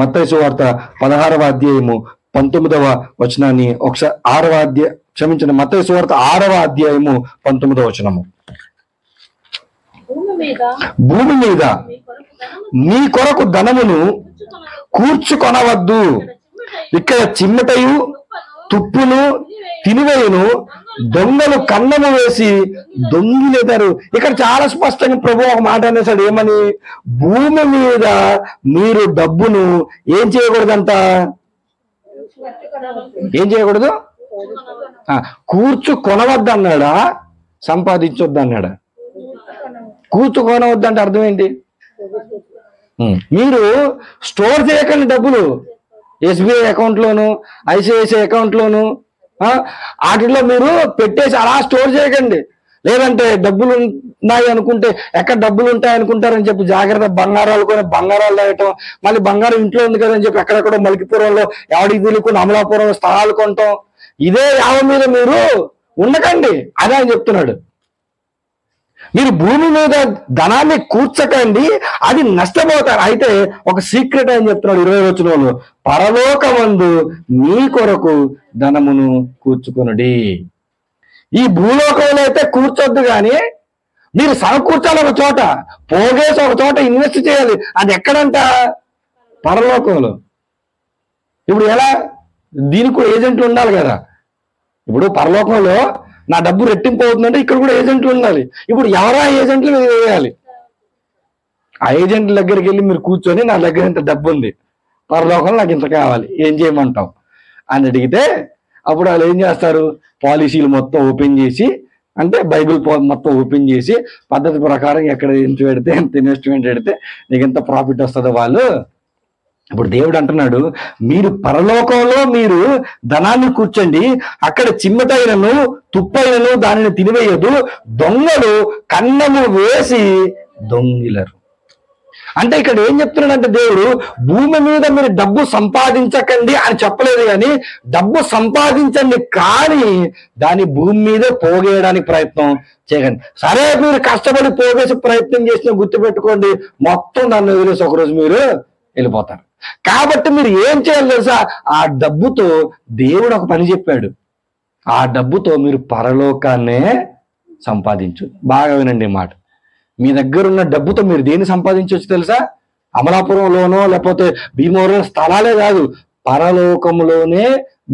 మత్తయి సువార్త 16వ అధ్యాయము 19వ వచనాన్ని ఒకసారి, 6వ అధ్యాయం క్షమించండి, మత్తయి సువార్త 6వ అధ్యాయము 19వ వచనము. భూమి మీద మీ కొరకు ధనమును కూర్చుకొనవద్దు, ఇక్కడ చిమ్మటయు తుప్పును తినివేయును, దొంగలు కన్నము వేసి దొంగిలేతారు. ఇక్కడ చాలా స్పష్టంగా ప్రభు ఒక మాట అనేసాడు. ఏమని? భూమి మీద మీరు డబ్బును ఏం చేయకూడదంట? ఏం చేయకూడదు? కూర్చుకొనవద్దు అన్నాడా? సంపాదించొద్దు అన్నాడా? కూర్చుకొనవద్దు అంటే అర్థం ఏంటి? మీరు స్టోర్ చేయకండి డబ్బులు. ఎస్బీఐ అకౌంట్లోను, ఐసిఐసిఐ అకౌంట్లోను, వాటిలో మీరు పెట్టేసి అలా స్టోర్ చేయకండి. లేదంటే డబ్బులు ఉన్నాయి అనుకుంటే ఎక్కడ డబ్బులు ఉంటాయి అనుకుంటారని చెప్పి జాగ్రత్త బంగారాలు కొని బంగారాలు వేయటం, మళ్ళీ బంగారం ఇంట్లో ఉంది కదని చెప్పి ఎక్కడెక్కడో మలికిపురంలో ఎవడికి తెలియకుండా అమలాపురంలో స్థలాలు కొనటం, ఇదే యావ మీద మీరు ఉండకండి. అదే అని చెప్తున్నాడు. మీరు భూమి మీద ధనాన్ని కూర్చకండి, అది నష్టపోతారు. అయితే ఒక సీక్రెట్ అని చెప్తున్నాడు 20వ వచనంలో, పరలోకమందు మీ కొరకు ధనమును కూర్చుకొనుడి. ఈ భూలోకంలో అయితే కూర్చొద్దు, కానీ మీరు సమకూర్చాలి ఒక చోట, పోగేసి ఒక చోట ఇన్వెస్ట్ చేయాలి. అది ఎక్కడంట? పరలోకంలో. ఇప్పుడు ఎలా? దీనికి కూడా ఏజెంట్లు ఉండాలి కదా. ఇప్పుడు పరలోకంలో నా డబ్బు రెట్టింపు అవుతుందంటే ఇక్కడ కూడా ఏజెంట్లు ఉండాలి. ఇప్పుడు ఎవరా ఏజెంట్లు మీరు వేయాలి. ఆ ఏజెంట్ల దగ్గరికి వెళ్ళి మీరు కూర్చొని, నా దగ్గర ఇంత డబ్బు ఉంది, పరలోకంలో నాకు ఇంత కావాలి, ఏం చేయమంటావు అని అడిగితే అప్పుడు వాళ్ళు ఏం చేస్తారు? పాలసీలు మొత్తం ఓపెన్ చేసి, అంటే బైబిల్ మొత్తం ఓపెన్ చేసి పద్ధతి ప్రకారం ఎక్కడ ఎంత పెడితే ఎంత ఇన్వెస్ట్మెంట్ పెడితే నీకు ఎంత ప్రాఫిట్ వస్తుందో వాళ్ళు. ఇప్పుడు దేవుడు అంటున్నాడు, మీరు పరలోకంలో మీరు ధనాన్ని కూర్చోండి, అక్కడ చిమ్మటైనను తుప్పైనను దానిని తినివేయదు, దొంగలు కన్నము వేసి దొంగిలరు. అంటే ఇక్కడ ఏం చెప్తున్నాడంటే దేవుడు, భూమి మీద మీరు డబ్బు సంపాదించకండి అని చెప్పలేదు, కానీ డబ్బు సంపాదించండి, కానీ దాని భూమి మీద పోగేయడానికి ప్రయత్నం చేయకండి. సరే, మీరు కష్టపడి పోగేసి ప్రయత్నం చేసిన గుర్తుపెట్టుకోండి, మొత్తం దాన్ని వదిలేసి ఒకరోజు మీరు వెళ్ళిపోతారు. కాబట్టి మీరు ఏం చేయాలి తెలుసా? ఆ డబ్బుతో దేవుడు ఒక పని చెప్పాడు, ఆ డబ్బుతో మీరు పరలోకాన్నే సంపాదించు. బాగా వినండి మాట. మీ దగ్గర ఉన్న డబ్బుతో మీరు దేన్ని సంపాదించవచ్చు తెలుసా? అమలాపురంలోనో లేకపోతే భీమవరం స్థలాలే కాదు, పరలోకంలోనే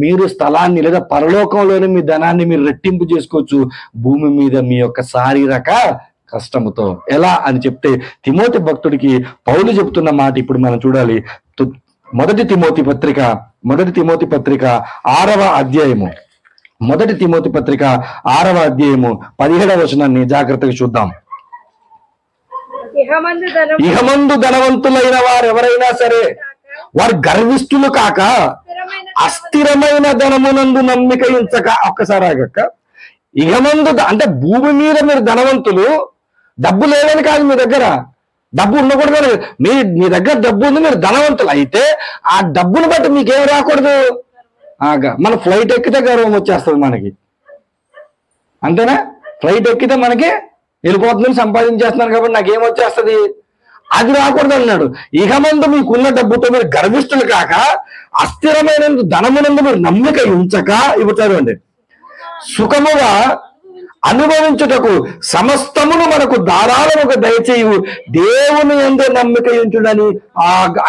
మీరు స్థలాన్ని లేదా పరలోకంలోనే మీ ధనాన్ని మీరు రెట్టింపు చేసుకోవచ్చు, భూమి మీద మీ యొక్క శారీరక కష్టముతో. ఎలా అని చెప్తే తిమోతి భక్తుడికి పౌలు చెప్తున్న మాట ఇప్పుడు మనం చూడాలి. మొదటి తిమోతి పత్రిక 6వ అధ్యాయము, మొదటి తిమోతి పత్రిక 6వ అధ్యాయము 17వ వచనాన్ని జాగ్రత్తగా చూద్దాం. ఇహమందు ధనవంతులైన వారు ఎవరైనా సరే వారు గర్విష్ఠులు కాక అస్థిరమైన ధనమునందు నమ్మిక ఉంచక. ఒక్కసారి ఆగక్క. ఇహమందు అంటే భూమి మీద మీరు ధనవంతులు, డబ్బు లేదని కాదు, మీ దగ్గర డబ్బు ఉండకూడదు. మీ దగ్గర డబ్బు ఉంది, మీరు ధనవంతులు అయితే ఆ డబ్బును బట్టి మీకేం రాకూడదు? మన ఫ్లైట్ ఎక్కితే గర్వం వచ్చేస్తుంది మనకి. అంతేనా? ఫ్లైట్ ఎక్కితే మనకి వెళ్ళిపోతుందని సంపాదించేస్తున్నాను కాబట్టి నాకేమొచ్చేస్తుంది, అది రాకూడదు అన్నాడు. ఇక ముందు మీకున్న డబ్బుతో మీరు గర్విష్ఠులు కాక అస్థిరమైన ధనమునందు మీరు నమ్మిక ఉంచక, ఇప్పుడు చదవండి, సుఖముగా అనుభవించుటకు సమస్తమును మనకు ధారాళముగా దయచేయు దేవుని యందు నమ్మిక ఉంచుడని.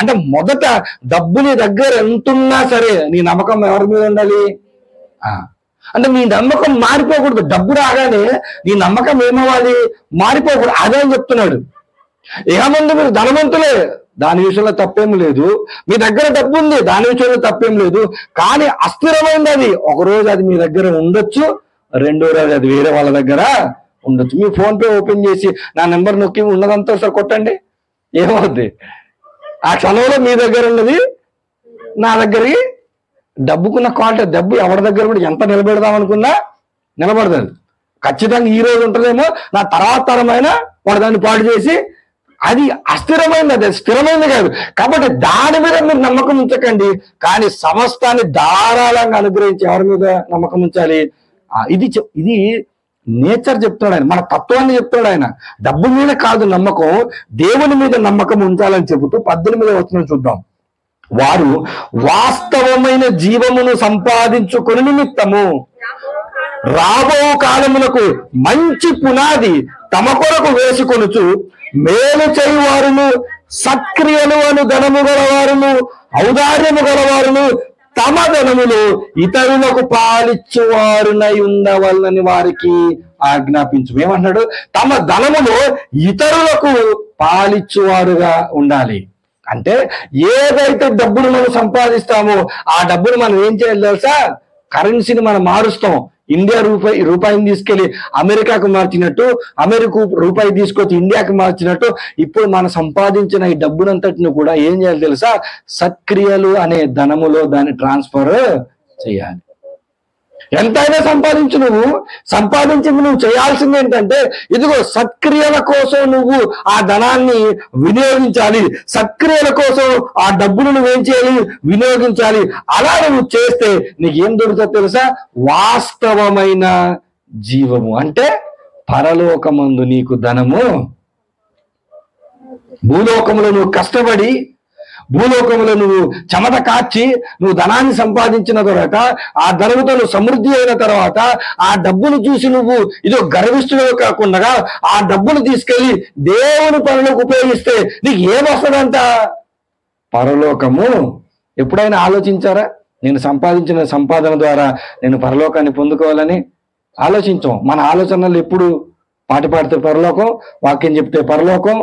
అంటే మొదట డబ్బు నీ దగ్గర ఎంతున్నా సరే నీ నమ్మకం ఎవరి మీద ఉండాలి? అంటే నీ నమ్మకం మారిపోకూడదు. డబ్బు రాగానే నీ నమ్మకం ఏమవ్వాలి? మారిపోకూడదు. అదే చెప్తున్నాడు. ఇక ముందు మీరు ధనవంతులే, దాని విషయంలో తప్పేం లేదు. మీ దగ్గర డబ్బు ఉంది, దాని విషయంలో తప్పేం లేదు. కానీ అస్థిరమైంది అది. ఒకరోజు అది మీ దగ్గర ఉండొచ్చు, రెండో రోజు అది వేరే వాళ్ళ దగ్గర ఉండొచ్చు. మీ ఫోన్ పే ఓపెన్ చేసి నా నెంబర్ నొక్కి ఉన్నదంతా ఒకసారి కొట్టండి, ఏమవుద్ది? ఆ క్షణంలో మీ దగ్గర ఉన్నది నా దగ్గరికి డబ్బుకున్న క్వాలిటీ, డబ్బు ఎవరి దగ్గర కూడా ఎంత నిలబెడదాం అనుకున్నా నిలబడదు. ఖచ్చితంగా ఈ రోజు ఉంటుందేమో, నా తర్వాత తరమైన వాడు దాన్ని పాడు చేసి, అది అస్థిరమైనది, అది స్థిరమైనది కాదు. కాబట్టి దాని మీద మీరు నమ్మకం ఉంచకండి, కానీ సమస్తాన్ని ధారాళంగా అనుగ్రహించి ఎవరి మీద నమ్మకం ఉంచాలి? ఇది నేచర్ చెప్తాడు ఆయన, మన తత్వాన్ని చెప్తాడు ఆయన. డబ్బు మీద కాదు నమ్మకం, దేవుని మీద నమ్మకం ఉంచాలని చెబుతూ 18వ వచనం చూద్దాం. వారు వాస్తవమైన జీవమును సంపాదించుకొని నిమిత్తము రాబో కాలములకు మంచి పునాది తమ కొరకు వేసుకొనుచు మేలు చేయువారును సత్క్రియలు అను ధనము గలవారును ఔదార్యము గలవారును తమ ధనములు ఇతరులకు పాలిచ్చువారునై ఉండవలనని వారికి ఆజ్ఞాపించు. ఏమన్నాడు? తమ ధనములు ఇతరులకు పాలిచ్చువారుగా ఉండాలి. అంటే ఏదైతే డబ్బును మనం సంపాదిస్తామో ఆ డబ్బును మనం ఏం చేయాలి తెలుసా? కరెన్సీని మనం మారుస్తాం. ఇండియా రూపాయిని తీసుకెళ్లి అమెరికాకు మార్చినట్టు, అమెరికా రూపాయి తీసుకొచ్చి ఇండియాకి మార్చినట్టు, ఇప్పుడు మనం సంపాదించిన ఈ డబ్బునంతటిని కూడా ఏం చేయాలి తెలుసా? సత్క్రియలు అనే ధనములో దాన్ని ట్రాన్స్ఫర్ చేయాలి. ఎంతైనా సంపాదించు, నువ్వు సంపాదించింది నువ్వు చేయాల్సింది ఏంటంటే, ఇదిగో సత్క్రియల కోసం నువ్వు ఆ ధనాన్ని వినియోగించాలి. సత్క్రియల కోసం ఆ డబ్బును నువ్వేం చేయాలి? వినియోగించాలి. అలా నువ్వు చేస్తే నీకేం దొరుకుతుందో తెలుసా? వాస్తవమైన జీవము. అంటే పరలోకమందు నీకు ధనము, భూలోకములో నువ్వు కష్టపడి, భూలోకంలో నువ్వు చెమట కాచి నువ్వు ధనాన్ని సంపాదించిన తర్వాత, ఆ ధనముతో నువ్వు సమృద్ధి అయిన తర్వాత, ఆ డబ్బును చూసి నువ్వు ఇదో గర్విష్ఠుడు కాకుండా ఆ డబ్బును తీసుకెళ్లి దేవుని పనులకు ఉపయోగిస్తే నీకు ఏమొస్తుందంట? పరలోకము. ఎప్పుడైనా ఆలోచించారా? నేను సంపాదించిన సంపాదన ద్వారా నేను పరలోకాన్ని పొందుకోవాలని ఆలోచించాం. మన ఆలోచనలు ఎప్పుడు పాటి పాడితే పరలోకం, వాక్యం చెప్తే పరలోకం,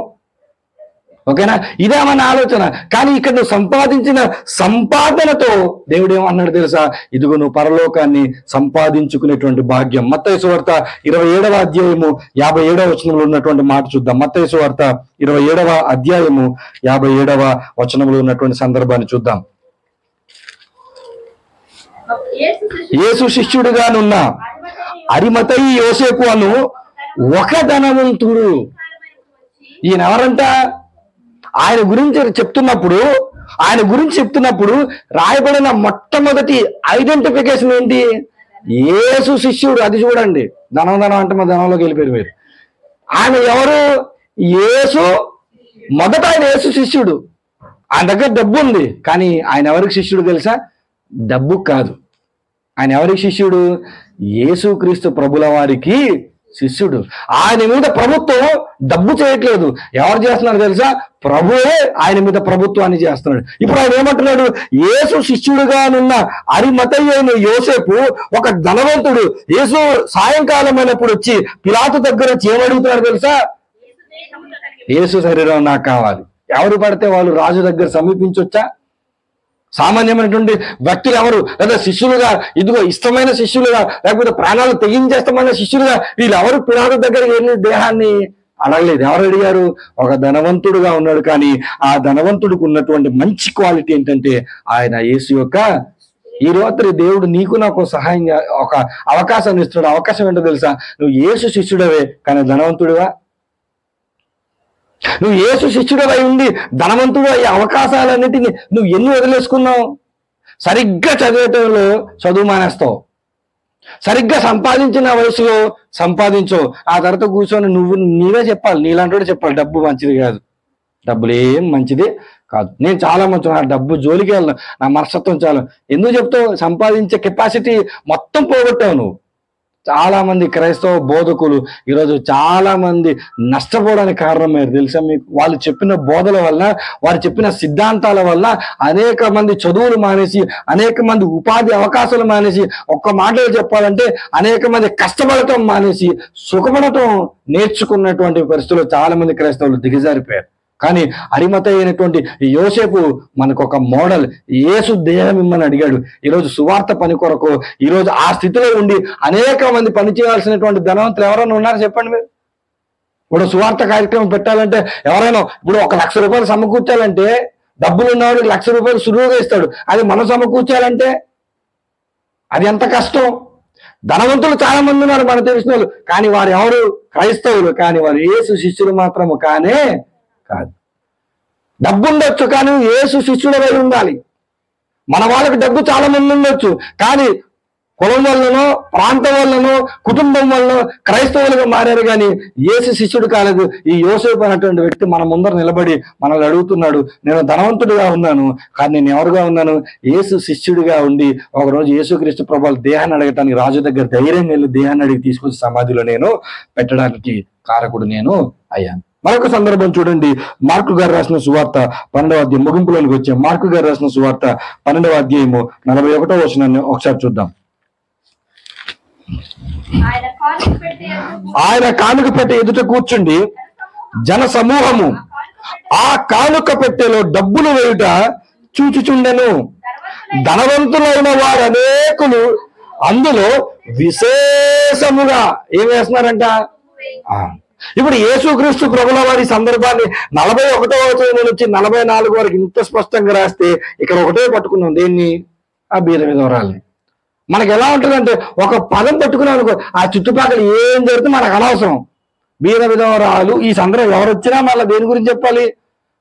ఓకేనా? ఇదే మన ఆలోచన. కానీ ఇక్కడ నువ్వు సంపాదించిన సంపాదనతో దేవుడు ఏమన్నాడు తెలుసా? ఇదిగో నువ్వు పరలోకాన్ని సంపాదించుకునేటువంటి భాగ్యం. మత్తయి సువార్త 27వ అధ్యాయము 57వ వచనంలో ఉన్నటువంటి మాట చూద్దాం. మత్తయి సువార్త 27వ అధ్యాయము 57వ వచనంలో ఉన్నటువంటి సందర్భాన్ని చూద్దాం. యేసు శిష్యుడిగానున్న అరిమతయి యోసేపు అను ఒక ధనవంతుడు. ఈయన ఎవరంట? ఆయన గురించి చెప్తున్నప్పుడు రాయబడిన మొట్టమొదటి ఐడెంటిఫికేషన్ ఏంటి? యేసు శిష్యుడు. అది చూడండి. ధనం అంటే మా ధనంలోకి వెళ్ళిపోయారు మీరు. ఆయన ఎవరు? యేసు. మొదట ఆయన యేసు శిష్యుడు. ఆయన దగ్గర డబ్బు ఉంది, కానీ ఆయన ఎవరికి శిష్యుడు తెలుసా? డబ్బు కాదు. ఆయన ఎవరికి శిష్యుడు? యేసుక్రీస్తు ప్రభుల వారికి శిష్యుడు. ఆయన మీద ప్రభుత్వం డబ్బు చేయట్లేదు. ఎవరు చేస్తున్నారు తెలుసా? ప్రభువే ఆయన మీద ప్రభుత్వాన్ని చేస్తున్నాడు. ఇప్పుడు ఆయన ఏమంటున్నాడు? యేసు శిష్యుడుగానున్న అరిమతయి అయిన యోసేపు ఒక ధనవంతుడు. యేసు సాయంకాలం అయినప్పుడు వచ్చి పిలాతు దగ్గర ఏమడుగుతున్నాడు తెలుసా? యేసు శరీరం నాకు కావాలి. ఎవరు పడితే వాళ్ళు రాజు దగ్గర సమీపించొచ్చా? సామాన్యమైనటువంటి వ్యక్తులు ఎవరు? లేదా శిష్యులుగా, ఇదిగో ఇష్టమైన శిష్యులుగా, లేకపోతే ప్రాణాలు తెగించేస్తామన్న శిష్యులుగా వీళ్ళు ఎవరు పిలాతు దగ్గర వెళ్ళి దేహాన్ని అడగలేదు. ఎవరు అడిగారు? ఒక ధనవంతుడుగా ఉన్నాడు. కానీ ఆ ధనవంతుడికి ఉన్నటువంటి మంచి క్వాలిటీ ఏంటంటే ఆయన యేసు యొక్క. ఈ రాత్రి దేవుడు నీకు నాకు సహాయం, ఒక అవకాశాన్ని ఇస్తున్నాడు. అవకాశం ఏంటో తెలుసా? నువ్వు యేసు శిష్యుడవే, కానీ ధనవంతుడివా? నువ్వు యేసు శిష్యుడవై ఉండి ధనవంతుడు అయ్యే అవకాశాలన్నిటినీ నువ్వు ఎన్ని వదిలేసుకున్నావు? సరిగ్గా చదివేటంలో చదువు మానేస్తావు. సరిగ్గా సంపాదించిన వయసులో సంపాదించు, ఆ తర్వాత కూర్చొని నీవే చెప్పాలి, నీలాంటి చెప్పాలి డబ్బు మంచిది కాదు, డబ్బులు ఏం మంచిది కాదు, నేను చాలా మంచి, నా డబ్బు జోలికి వెళ్ళను, నా మనస్తత్వం చాలా. ఎందుకు చెప్తావు? సంపాదించే కెపాసిటీ మొత్తం పోగొట్టావు నువ్వు. చాలా మంది క్రైస్తవ బోధకులు ఈరోజు చాలా మంది నష్టపోవడానికి కారణం మీరు తెలుసా మీకు? వాళ్ళు చెప్పిన బోధల వల్ల, వారు చెప్పిన సిద్ధాంతాల వల్ల అనేక మంది చదువులు మానేసి, అనేక మంది ఉపాధి అవకాశాలు మానేసి, ఒక్క మాటలో చెప్పాలంటే అనేక మంది కష్టపడటం మానేసి సుఖపడటం నేర్చుకున్నటువంటి పరిస్థితుల్లో చాలా మంది క్రైస్తవులు దిగజారిపోయారు. కానీ అరిమత అయినటువంటి యోసేపు మనకు ఒక మోడల్. యేసు దేహం ఇమ్మని అడిగాడు. ఈరోజు సువార్త పని కొరకు ఈరోజు ఆ స్థితిలో ఉండి అనేక మంది పని చేయాల్సినటువంటి ధనవంతులు ఎవరైనా ఉన్నారు చెప్పండి మీరు? ఇప్పుడు సువార్త కార్యక్రమం పెట్టాలంటే ఎవరైనా ఇప్పుడు 1 లక్ష రూపాయలు సమకూర్చాలంటే డబ్బులు ఉన్నవాడు 1 లక్ష రూపాయలు సులువుగా ఇస్తాడు. అది మనం సమకూర్చాలంటే అది ఎంత కష్టం. ధనవంతులు చాలా మంది ఉన్నారు మనకు తెలిసిన వాళ్ళు, కానీ వారు ఎవరు? క్రైస్తవులు, కానీ వారు యేసు శిష్యులు మాత్రము కానే కాదు. డబ్బు ఉండొచ్చు కానీ యేసు శిష్యుడై ఉండాలి. మన వాళ్ళకి డబ్బు చాలా మంది ఉండొచ్చు, కానీ కులం వల్లనో, ప్రాంతం వల్లనో, కుటుంబం వల్లనో క్రైస్తవులుగా మారారు, కానీ యేసు శిష్యుడు కాలేదు. ఈ యోసేపు అనేటువంటి వ్యక్తి మన ముందర నిలబడి మనల్ని అడుగుతున్నాడు, నేను ధనవంతుడిగా ఉన్నాను కానీ నేను ఎవరుగా ఉన్నాను? యేసు శిష్యుడిగా ఉండి ఒకరోజు యేసుక్రీస్తు ప్రభువుల దేహాన్ని అడగటానికి రాజు దగ్గర ధైర్యం వెళ్ళి దేహాన్ని అడిగి తీసుకొచ్చి సమాధిలో నేను పెట్టడానికి కారకుడు నేను అయ్యాను. మరొక సందర్భం చూడండి, మార్కు గారు రాసిన సువార్త 12వ అధ్యాయం ముగింపులోనికి వచ్చాం. మార్కు గారు రాసిన సువార్త 12వ అధ్యాయము 41వ వచనాన్ని ఒకసారి చూద్దాం. ఆయన కానుక పెట్టె ఎదుట కూర్చుండి జన సమూహము ఆ కానుక పెట్టెలో డబ్బులు వేయుట చూచుచుండెను. ధనవంతులైన వారు అనేకులు అందులో విశేషముగా ఏం వేస్తున్నారంట? ఇప్పుడు యేసుక్రీస్తు ప్రభుల వారి సందర్భాన్ని 41వ వచనం నుంచి 44 వరకు ఇంత స్పష్టంగా రాస్తే ఇక్కడ ఒకటే పట్టుకున్నాం, దేన్ని? ఆ బీద విధవరాల్ని. మనకు ఎలా ఉంటుందంటే ఒక పదం పట్టుకున్నాం అనుకో, ఆ చుట్టుపక్కల ఏం జరిగితే మనకు అనవసరం. బీద విధవరాలు ఈ సందర్భం ఎవరు వచ్చినా మళ్ళీ దేని గురించి చెప్పాలి?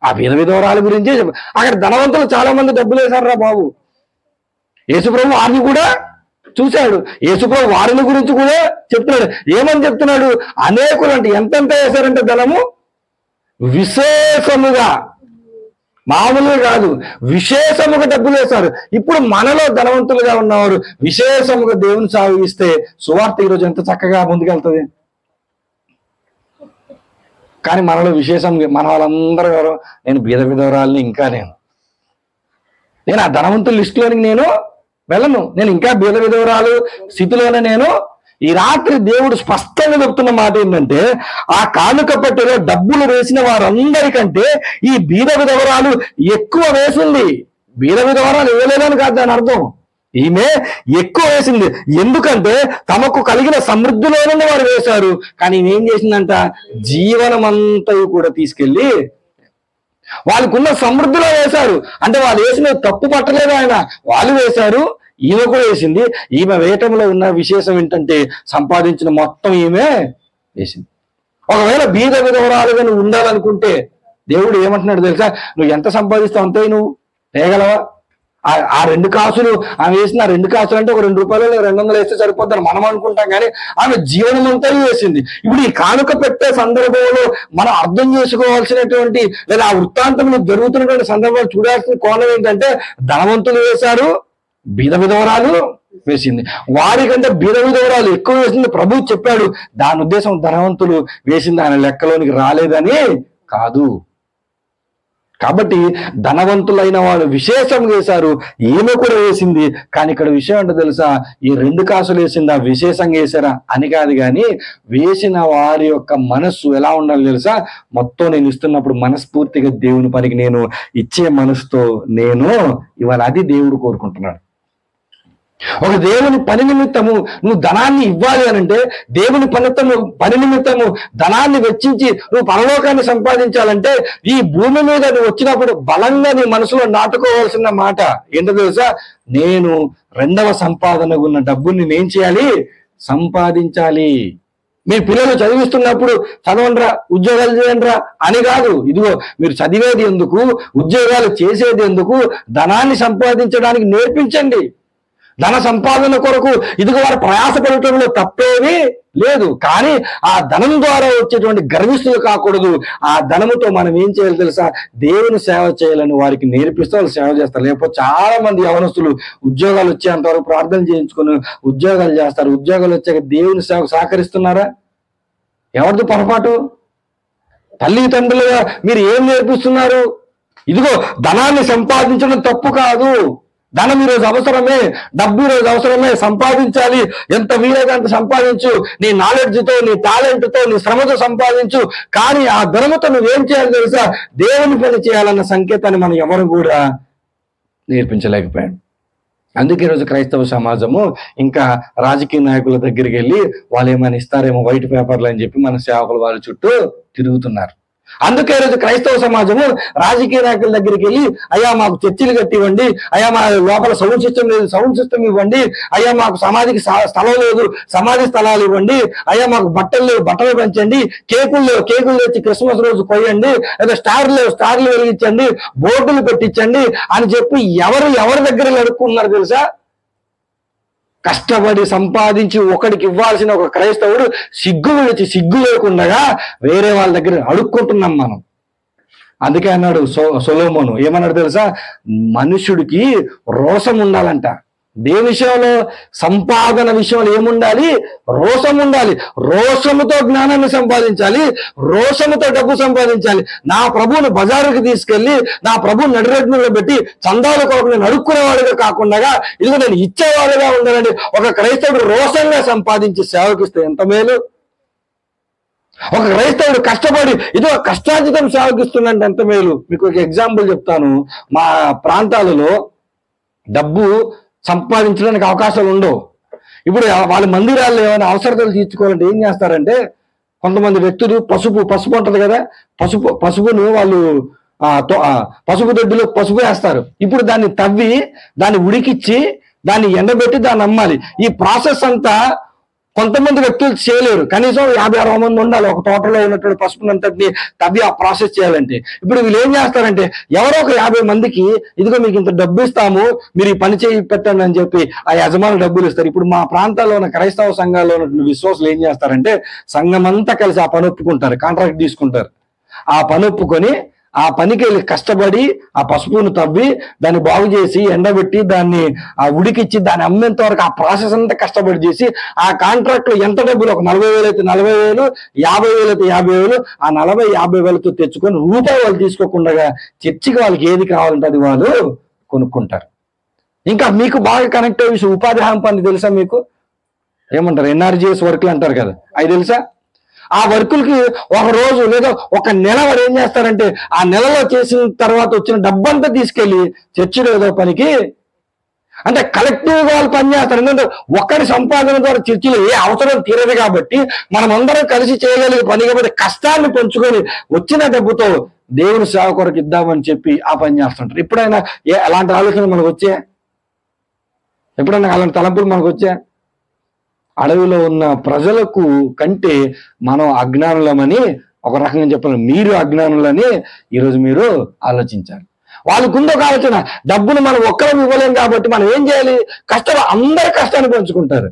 ఆ బీద విధవరాల గురించే చెప్పాలి. అక్కడ ధనవంతులు చాలా మంది డబ్బులు వేశారు రా బాబు. యేసుప్రభు వారిని కూడా చూశాడు, యేసుప్రభు వారిని గురించి కూడా చెప్తున్నాడు. ఏమని చెప్తున్నాడు? అనేకులు అంటే ఎంతెంత వేశారంటే ధనము విశేషముగా, మామూలుగా కాదు, విశేషముగా డబ్బులు వేశారు. ఇప్పుడు మనలో ధనవంతులుగా ఉన్నవారు విశేషముగా దేవుని సాగిస్తే సువార్త ఈరోజు ఎంత చక్కగా ముందుకెళ్తుంది. కానీ మనలో విశేషంగా మన వాళ్ళందరూ ఎవరు? నేను బీద విధవరాల్ని, ఇంకా నేను ఆ ధనవంతుల లిస్టులోనికి నేను వెళ్ళను, నేను ఇంకా బీద విధవరాలు స్థితిలోనే నేను. ఈ రాత్రి దేవుడు స్పష్టంగా చెప్తున్న మాట ఏంటంటే, ఆ కానుక పెట్టెలో డబ్బులు వేసిన వారందరికంటే ఈ బీద విధవరాలు ఎక్కువ వేసింది. బీద విధవరాలు ఇవ్వలేదని కాదు దాని అర్థం, ఈమె ఎక్కువ వేసింది. ఎందుకంటే తమకు కలిగిన సమృద్ధిలోనే వారు వేశారు, కానీ ఈమె ఏం చేసిందంట? జీవనమంతా కూడా తీసుకెళ్లి వాళ్ళకున్న సమృద్ధిలో వేశారు. అంటే వాళ్ళు వేసిన తప్పు పట్టలేదు ఆయన, వాళ్ళు వేశారు, ఈమె కూడా వేసింది. ఈమె వేయటంలో ఉన్న విశేషం ఏంటంటే సంపాదించిన మొత్తం ఈమె వేసింది. ఒకవేళ బీద విధవరాలుగా నువ్వు ఉండాలనుకుంటే దేవుడు ఏమంటున్నాడు తెలుసా? నువ్వు ఎంత సంపాదిస్తావు అంతే నువ్వు వేయగలవా? ఆ 2 కాసులు ఆమె వేసిన 2 కాసులు అంటే ఒక 2 రూపాయలు 200 వేస్తే సరిపోద్దని మనం అనుకుంటాం, కానీ ఆమె జీవనం అంతా వేసింది. ఇప్పుడు ఈ కానుక పెట్టే సందర్భంలో మనం అర్థం చేసుకోవాల్సినటువంటి లేదా ఆ వృత్తాంతంలో జరుగుతున్నటువంటి సందర్భాలు చూడాల్సిన కోణం ఏంటంటే, ధనవంతులు వేశారు, బీద విధవరాలు వేసింది. వారికంటే బీద విధవరాలు ఎక్కువ వేసింది ప్రభు చెప్పాడు. దాని ఉద్దేశం ధనవంతులు వేసింది ఆయన లెక్కలోనికి రాలేదని కాదు. కాబట్టి ధనవంతులైన వాళ్ళు విశేషంగా వేశారు, ఈమె కూడా వేసింది. కానీ ఇక్కడ విషయం అంటే తెలుసా? ఈ 2 కాసులు వేసిందా విశేషంగా వేశారా అని కాదు, కానీ వేసిన వారి యొక్క మనస్సు ఎలా ఉండాలి తెలుసా? మొత్తం నేను ఇస్తున్నప్పుడు మనస్ఫూర్తిగా దేవుని పనికి నేను ఇచ్చే మనసుతో నేను ఇవాళ, అది దేవుడు కోరుకుంటున్నాడు. ఒక దేవుని పని నిమిత్తము నువ్వు ధనాన్ని ఇవ్వాలి అని అంటే, దేవుని పని నిమిత్తము ధనాన్ని వెచ్చించి నువ్వు పరలోకాన్ని సంపాదించాలంటే, ఈ భూమి మీద నువ్వు వచ్చినప్పుడు బలంగా నీ మనసులో నాటుకోవాల్సిన మాట ఏంటో తెలుసా? నేను 2వ సంపాదన ఉన్న డబ్బుని నేను చేయాలి, సంపాదించాలి. మీ పిల్లలు చదివిస్తున్నప్పుడు చదవండిరా, ఉద్యోగాలు చేయండిరా అని కాదు. ఇదిగో మీరు చదివేది ఎందుకు, ఉద్యోగాలు చేసేది ఎందుకు? ధనాన్ని సంపాదించడానికి నేర్పించండి. ధన సంపాదన కొరకు ఇదిగో వారు ప్రయాసపడటంలో తప్పేమీ లేదు. కానీ ఆ ధనం ద్వారా వచ్చేటువంటి గర్విస్తులు కాకూడదు. ఆ ధనముతో మనం ఏం చేయాలి తెలుసా? దేవుని సేవ చేయాలని వారికి నేర్పిస్తే వాళ్ళు సేవ చేస్తారు. లేకపోతే చాలా మంది యవనస్తులు ఉద్యోగాలు వచ్చేంత వరకు ప్రార్థన చేయించుకుని ఉద్యోగాలు చేస్తారు. ఉద్యోగాలు వచ్చాక దేవుని సేవకు సహకరిస్తున్నారా? ఎవరిది పొరపాటు? తల్లిదండ్రులుగా మీరు ఏం నేర్పిస్తున్నారు? ఇదిగో ధనాన్ని సంపాదించడం తప్పు కాదు. ధనం ఈరోజు అవసరమే, డబ్బు ఈరోజు అవసరమే, సంపాదించాలి. ఎంత వీలైతే అంత సంపాదించు. నీ నాలెడ్జ్తో, నీ టాలెంట్తో, నీ శ్రమతో సంపాదించు. కానీ ఆ ధనముతో నువ్వేం చేయాలి తెలుసా? దేవుని పని చేయాలన్న సంకేతాన్ని మనం ఎవరు కూడా నేర్పించలేకపోయాం. అందుకే ఈరోజు క్రైస్తవ సమాజము ఇంకా రాజకీయ నాయకుల దగ్గరికి వెళ్ళి వాళ్ళు ఏమైనా ఇస్తారేమో వైట్ పేపర్లు అని చెప్పి మన సేవకుల వాళ్ళ చుట్టూ తిరుగుతున్నారు. అందుకే ఈరోజు క్రైస్తవ సమాజము రాజకీయ నాయకుల దగ్గరికి వెళ్ళి, అయ్యా మాకు చర్చిలు కట్టివ్వండి, అయ్యా మా లోపల సౌండ్ సిస్టమ్ లేదు, సౌండ్ సిస్టమ్ ఇవ్వండి, అయ్యా మాకు సమాధికి స్థలం లేదు, సమాధి స్థలాలు ఇవ్వండి, అయ్యా మాకు బట్టలు లేవు, బట్టలు పెంచండి, కేకులు లేవు, కేకులు తెచ్చి క్రిస్మస్ రోజు కొయ్యండి, లేదా స్టార్లు లేవు, స్టార్లు వెలిగించండి, బోర్డులు పెట్టించండి అని చెప్పి ఎవరి దగ్గర అడుక్కున్నారు తెలుసా? కష్టపడి సంపాదించి ఒకడికి ఇవ్వాల్సిన ఒక క్రైస్తవుడు సిగ్గు విడిచి సిగ్గు లేకుండా వేరే వాళ్ళ దగ్గర అడుక్కుంటున్నాం మనం. అందుకే అన్నాడు సొలొమోను, ఏమన్నాడు తెలుసా? మనుషుడికి రోషం ఉండాలంట. దేని విషయంలో? సంపాదన విషయంలో ఏముండాలి? రోషం ఉండాలి. రోషముతో జ్ఞానాన్ని సంపాదించాలి, రోషముతో డబ్బు సంపాదించాలి. నా ప్రభువుని బజారుకి తీసుకెళ్లి నా ప్రభువుని నడిరెడ్డిలో పెట్టి చందాల కొరకు నేను అడుక్కునేవాడుగా కాకుండా ఇదిగో నేను ఇచ్చేవాడుగా ఉండాలండి. ఒక క్రైస్తవుడు రోషంగా సంపాదించి సేవకిస్తే ఎంత మేలు. ఒక క్రైస్తవుడు కష్టపడి ఇదో కష్టార్జితం సేవకిస్తుందంటే ఎంత మేలు. మీకు ఒక ఎగ్జాంపుల్ చెప్తాను. మా ప్రాంతాలలో డబ్బు సంపాదించడానికి అవకాశాలు ఉండవు. ఇప్పుడు వాళ్ళ మందిరాల్లో ఏమైనా అవసరతలు తీర్చుకోవాలంటే ఏం చేస్తారంటే, కొంతమంది వ్యక్తులు పసుపు ఉంటుంది కదా, పసుపును వాళ్ళు పసుపు దొడ్డిలో పసుపు వేస్తారు. ఇప్పుడు దాన్ని తవ్వి దాన్ని ఉడికిచ్చి దాన్ని ఎండబెట్టి దాన్ని అమ్మాలి. ఈ ప్రాసెస్ అంతా కొంతమంది వ్యక్తులు చేయలేరు. కనీసం 50-60 మంది ఉండాలి ఒక తోటలో ఉన్నటువంటి పసుపునంతటిని తవ్వి ఆ ప్రాసెస్ చేయాలంటే. ఇప్పుడు వీళ్ళు ఏం చేస్తారంటే, ఎవరో ఒక 50 మందికి ఇదిగో మీకు ఇంత డబ్బు ఇస్తాము, మీరు ఈ పని చేయి పెట్టండి అని చెప్పి ఆ యజమానులు డబ్బులు ఇస్తారు. ఇప్పుడు మా ప్రాంతాల్లో ఉన్న క్రైస్తవ సంఘాల్లో ఉన్నటువంటి విశ్వాసులు ఏం చేస్తారంటే, సంఘం అంతా కలిసి ఆ పని ఒప్పుకుంటారు, కాంట్రాక్ట్ తీసుకుంటారు. ఆ పని ఒప్పుకొని ఆ పనికి వెళ్ళి కష్టపడి ఆ పసుపును తవ్వి దాన్ని బాగు చేసి ఎండబెట్టి దాన్ని ఆ ఉడికిచ్చి దాన్ని అమ్మేంత వరకు ఆ ప్రాసెస్ అంతా కష్టపడి చేసి ఆ కాంట్రాక్ట్ లో ఎంత డబ్బులు, ఒక 40,000 అయితే 40,000, 50,000 అయితే 50,000, ఆ 40,000-50,000తో తెచ్చుకొని రూపాయి వాళ్ళు తీసుకోకుండా చర్చికి వాళ్ళకి ఏది కావాలంటే అది వాళ్ళు కొనుక్కుంటారు. ఇంకా మీకు బాగా కనెక్ట్ అయ్యే విషయం ఉపాధి హామీ పని తెలుసా? మీకు ఏమంటారు? ఎన్ఆర్జీఎస్ వర్క్లు అంటారు కదా, అవి తెలుసా? ఆ వర్కులకి ఒక రోజు లేదా ఒక నెల వాడు ఏం చేస్తారంటే, ఆ నెలలో చేసిన తర్వాత వచ్చిన డబ్బంతా తీసుకెళ్లి చర్చిలో ఏదో పనికి, అంటే కలెక్టివ్ గా వాళ్ళు పనిచేస్తారు. ఎందుకంటే ఒక్కడి సంపాదన ద్వారా చర్చిలో ఏ అవసరం తీరదు కాబట్టి మనం అందరం కలిసి చేయగలిగే పని కాబట్టి కష్టాన్ని పంచుకొని వచ్చిన డబ్బుతో దేవుని సేవ కొరకు ఇద్దామని చెప్పి ఆ పని చేస్తుంటారు. ఎప్పుడైనా అలాంటి ఆలోచన మనకు వచ్చే? ఎప్పుడైనా అలాంటి తలంపులు మనకు వచ్చా? అడవిలో ఉన్న ప్రజలకు కంటే మనం అజ్ఞానులమని ఒక రకంగా చెప్పాలి. మీరు అజ్ఞానులని ఈరోజు మీరు ఆలోచించాలి. వాళ్ళకుందో ఒక ఆలోచన, డబ్బును మనం ఒక్కరం ఇవ్వలేం కాబట్టి మనం ఏం చేయాలి? అందరి కష్టాన్ని పంచుకుంటారు.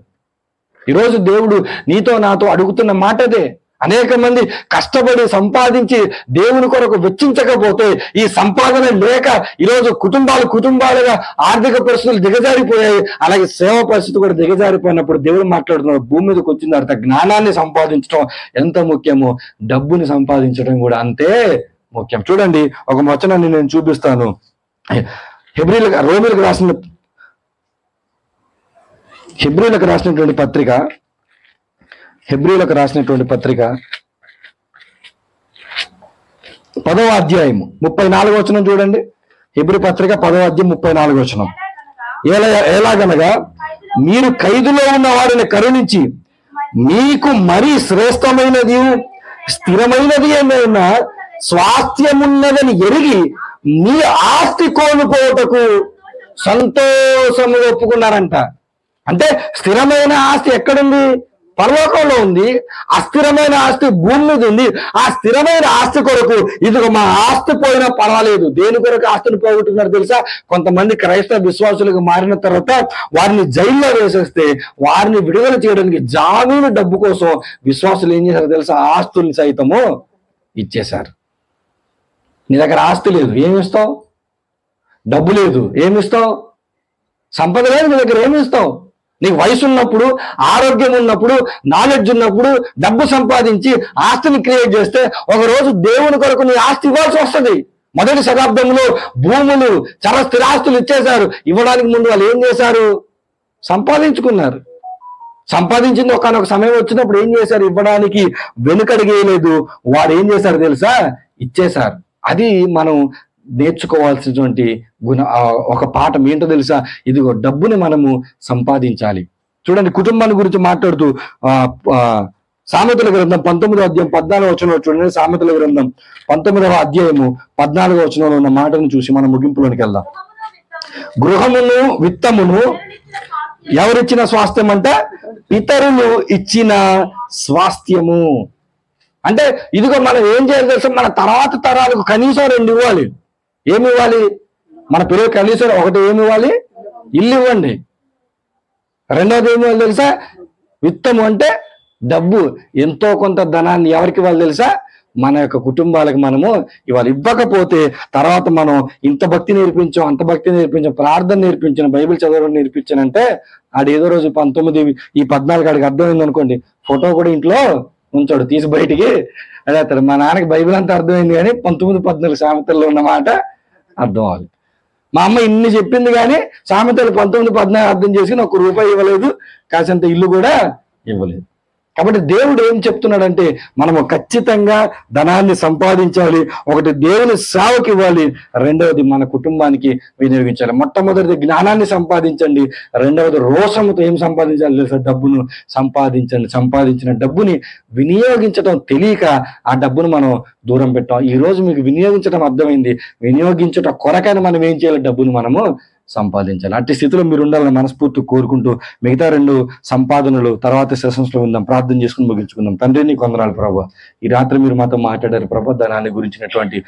ఈరోజు దేవుడు నీతో నాతో అడుగుతున్న మాట అదే. అనేక మంది కష్టపడి సంపాదించి దేవుని కొరకు వెచ్చించకపోతే, ఈ సంపాదన లేక ఈరోజు కుటుంబాలుగా ఆర్థిక పరిస్థితులు దిగజారిపోయాయి. అలాగే సేవ పరిస్థితి కూడా దిగజారిపోయినప్పుడు దేవుడు మాట్లాడుతున్నాడు, భూమి మీదకి వచ్చిన తర్వాత జ్ఞానాన్ని సంపాదించడం ఎంత ముఖ్యమో డబ్బుని సంపాదించడం కూడా అంతే ముఖ్యం. చూడండి, ఒక వచనాన్ని నేను చూపిస్తాను. హెబ్రీలకు రాసినటువంటి పత్రిక 10వ అధ్యాయము 34వ వచనం చూడండి. హెబ్రీ పత్రిక 10వ అధ్యాయం 34వ వచనం. ఎలాగనగా మీరు ఖైదులో ఉన్న వారిని కరుణించి మీకు మరీ శ్రేష్టమైనది స్థిరమైనది ఏమైనా స్వాస్థ్యమున్నదని ఎరిగి మీ ఆస్తి కోల్పోటకు సంతోషము ఒప్పుకున్నారంట. అంటే స్థిరమైన ఆస్తి ఎక్కడుంది? పరలోకంలో ఉంది. అస్థిరమైన ఆస్తి భూమి మీద ఉంది. ఆ స్థిరమైన ఆస్తి కొరకు ఇదిగో మా ఆస్తి పోయినా పర్వాలేదు. దేని కొరకు ఆస్తిని పోగొట్టుకున్నారు తెలుసా? కొంతమంది క్రైస్తవ విశ్వాసులకు మారిన తర్వాత వారిని జైల్లో వేసేస్తే వారిని విడుదల చేయడానికి జామీను డబ్బు కోసం విశ్వాసులు ఏం చేశారు తెలుసా? ఆస్తుల్ని సైతము ఇచ్చేశారు. నీ దగ్గర ఆస్తి లేదు, ఏమిస్తావు? డబ్బు లేదు, ఏమిస్తావు? సంపద లేదు, నీ దగ్గర ఏమిస్తావు? నీకు వయసు ఉన్నప్పుడు, ఆరోగ్యం ఉన్నప్పుడు, నాలెడ్జ్ ఉన్నప్పుడు డబ్బు సంపాదించి ఆస్తిని క్రియేట్ చేస్తే ఒకరోజు దేవుని కొరకు నీ ఆస్తి ఇవ్వాల్సి వస్తుంది. మొదటి శతాబ్దంలో భూములు, చాలా స్థిరాస్తులు ఇచ్చేశారు. ఇవ్వడానికి ముందు వాళ్ళు ఏం చేశారు? సంపాదించుకున్నారు. సంపాదించింది ఒకనొక సమయం వచ్చినప్పుడు ఏం చేశారు? ఇవ్వడానికి వెనుకడిగేయలేదు. వాడు ఏం చేశారు తెలుసా? ఇచ్చేశారు. అది మనం నేర్చుకోవాల్సినటువంటి ఒక పాఠం ఏంటో తెలుసా? ఇదిగో డబ్బుని మనము సంపాదించాలి. చూడండి, కుటుంబాన్ని గురించి మాట్లాడుతూ సామెతల గ్రంథం 19వ అధ్యాయం 14వ వచనంలో చూడండి. సామెతల గ్రంథం 19వ అధ్యాయము 14వ వచనంలో ఉన్న మాటను చూసి మనం ముగింపులోనికి వెళ్దాం. గృహమును విత్తమును ఎవరిచ్చిన స్వాస్థ్యం అంటే ఇతరులు ఇచ్చిన స్వాస్థ్యము. అంటే ఇదిగో మనం ఏం చేయాలి తెలుసా? మన తర్వాత తరాలకు కనీసం 2 ఇవ్వాలి. ఏమి ఇవ్వాలి? మన పిల్లలు కనీసం ఒకటి ఏమి ఇవ్వాలి? ఇల్లు ఇవ్వండి. రెండవది ఏమి ఇవ్వాలి తెలుసా? విత్తము అంటే డబ్బు, ఎంతో కొంత ధనాన్ని ఎవరికి ఇవ్వాలి తెలుసా? మన యొక్క కుటుంబాలకు మనము ఇవాళ. ఇవ్వకపోతే తర్వాత మనం ఇంత భక్తి నేర్పించాం, అంత భక్తి నేర్పించాం, ప్రార్థన నేర్పించాం, బైబిల్ చదవడం నేర్పించానంటే ఆడు ఏదో రోజు 14 ఆడికి అర్థమైంది అనుకోండి, ఫోటో కూడా ఇంట్లో ఉంచాడు, తీసి బయటికి అదే. మా నాన్నకి బైబిల్ అంతా అర్థమైంది కానీ 19-14 సామెతల్లో ఉన్న మాట అర్థం అవ్వాలి. మా అమ్మ ఇన్ని చెప్పింది కానీ సామెతలు 19-14 అర్థం చేసుకుని ₹1 ఇవ్వలేదు, కాసంత ఇల్లు కూడా ఇవ్వలేదు. కాబట్టి దేవుడు ఏం చెప్తున్నాడంటే మనము ఖచ్చితంగా ధనాన్ని సంపాదించాలి. ఒకటి దేవుని సేవకి ఇవ్వాలి, రెండవది మన కుటుంబానికి వినియోగించాలి. మొట్టమొదటిది జ్ఞానాన్ని సంపాదించండి, రెండవది రోషముతో ఏం సంపాదించాలి తెలుసా? డబ్బును సంపాదించండి. సంపాదించిన డబ్బుని వినియోగించడం తెలియక ఆ డబ్బును మనం దూరం పెట్టాం. ఈ రోజు మీకు వినియోగించడం అర్థమైంది. వినియోగించడం కొరకైనా మనం ఏం చేయాలి? డబ్బును మనము సంపాదించాలి. అట్టి స్థితిలో మీరు ఉండాలని మనస్ఫూర్తి కోరుకుంటూ మిగతా 2 సంపాదనలు తర్వాత సెషన్స్లో ఉందాం. ప్రార్థన చేసుకుని ముగించుకుందాం. తండ్రి నీకు వందనాలు ప్రభువా. ఈ రాత్రి మీరు మాతో మాట్లాడారు ప్రభువా, ధనాన్ని గురించినటువంటి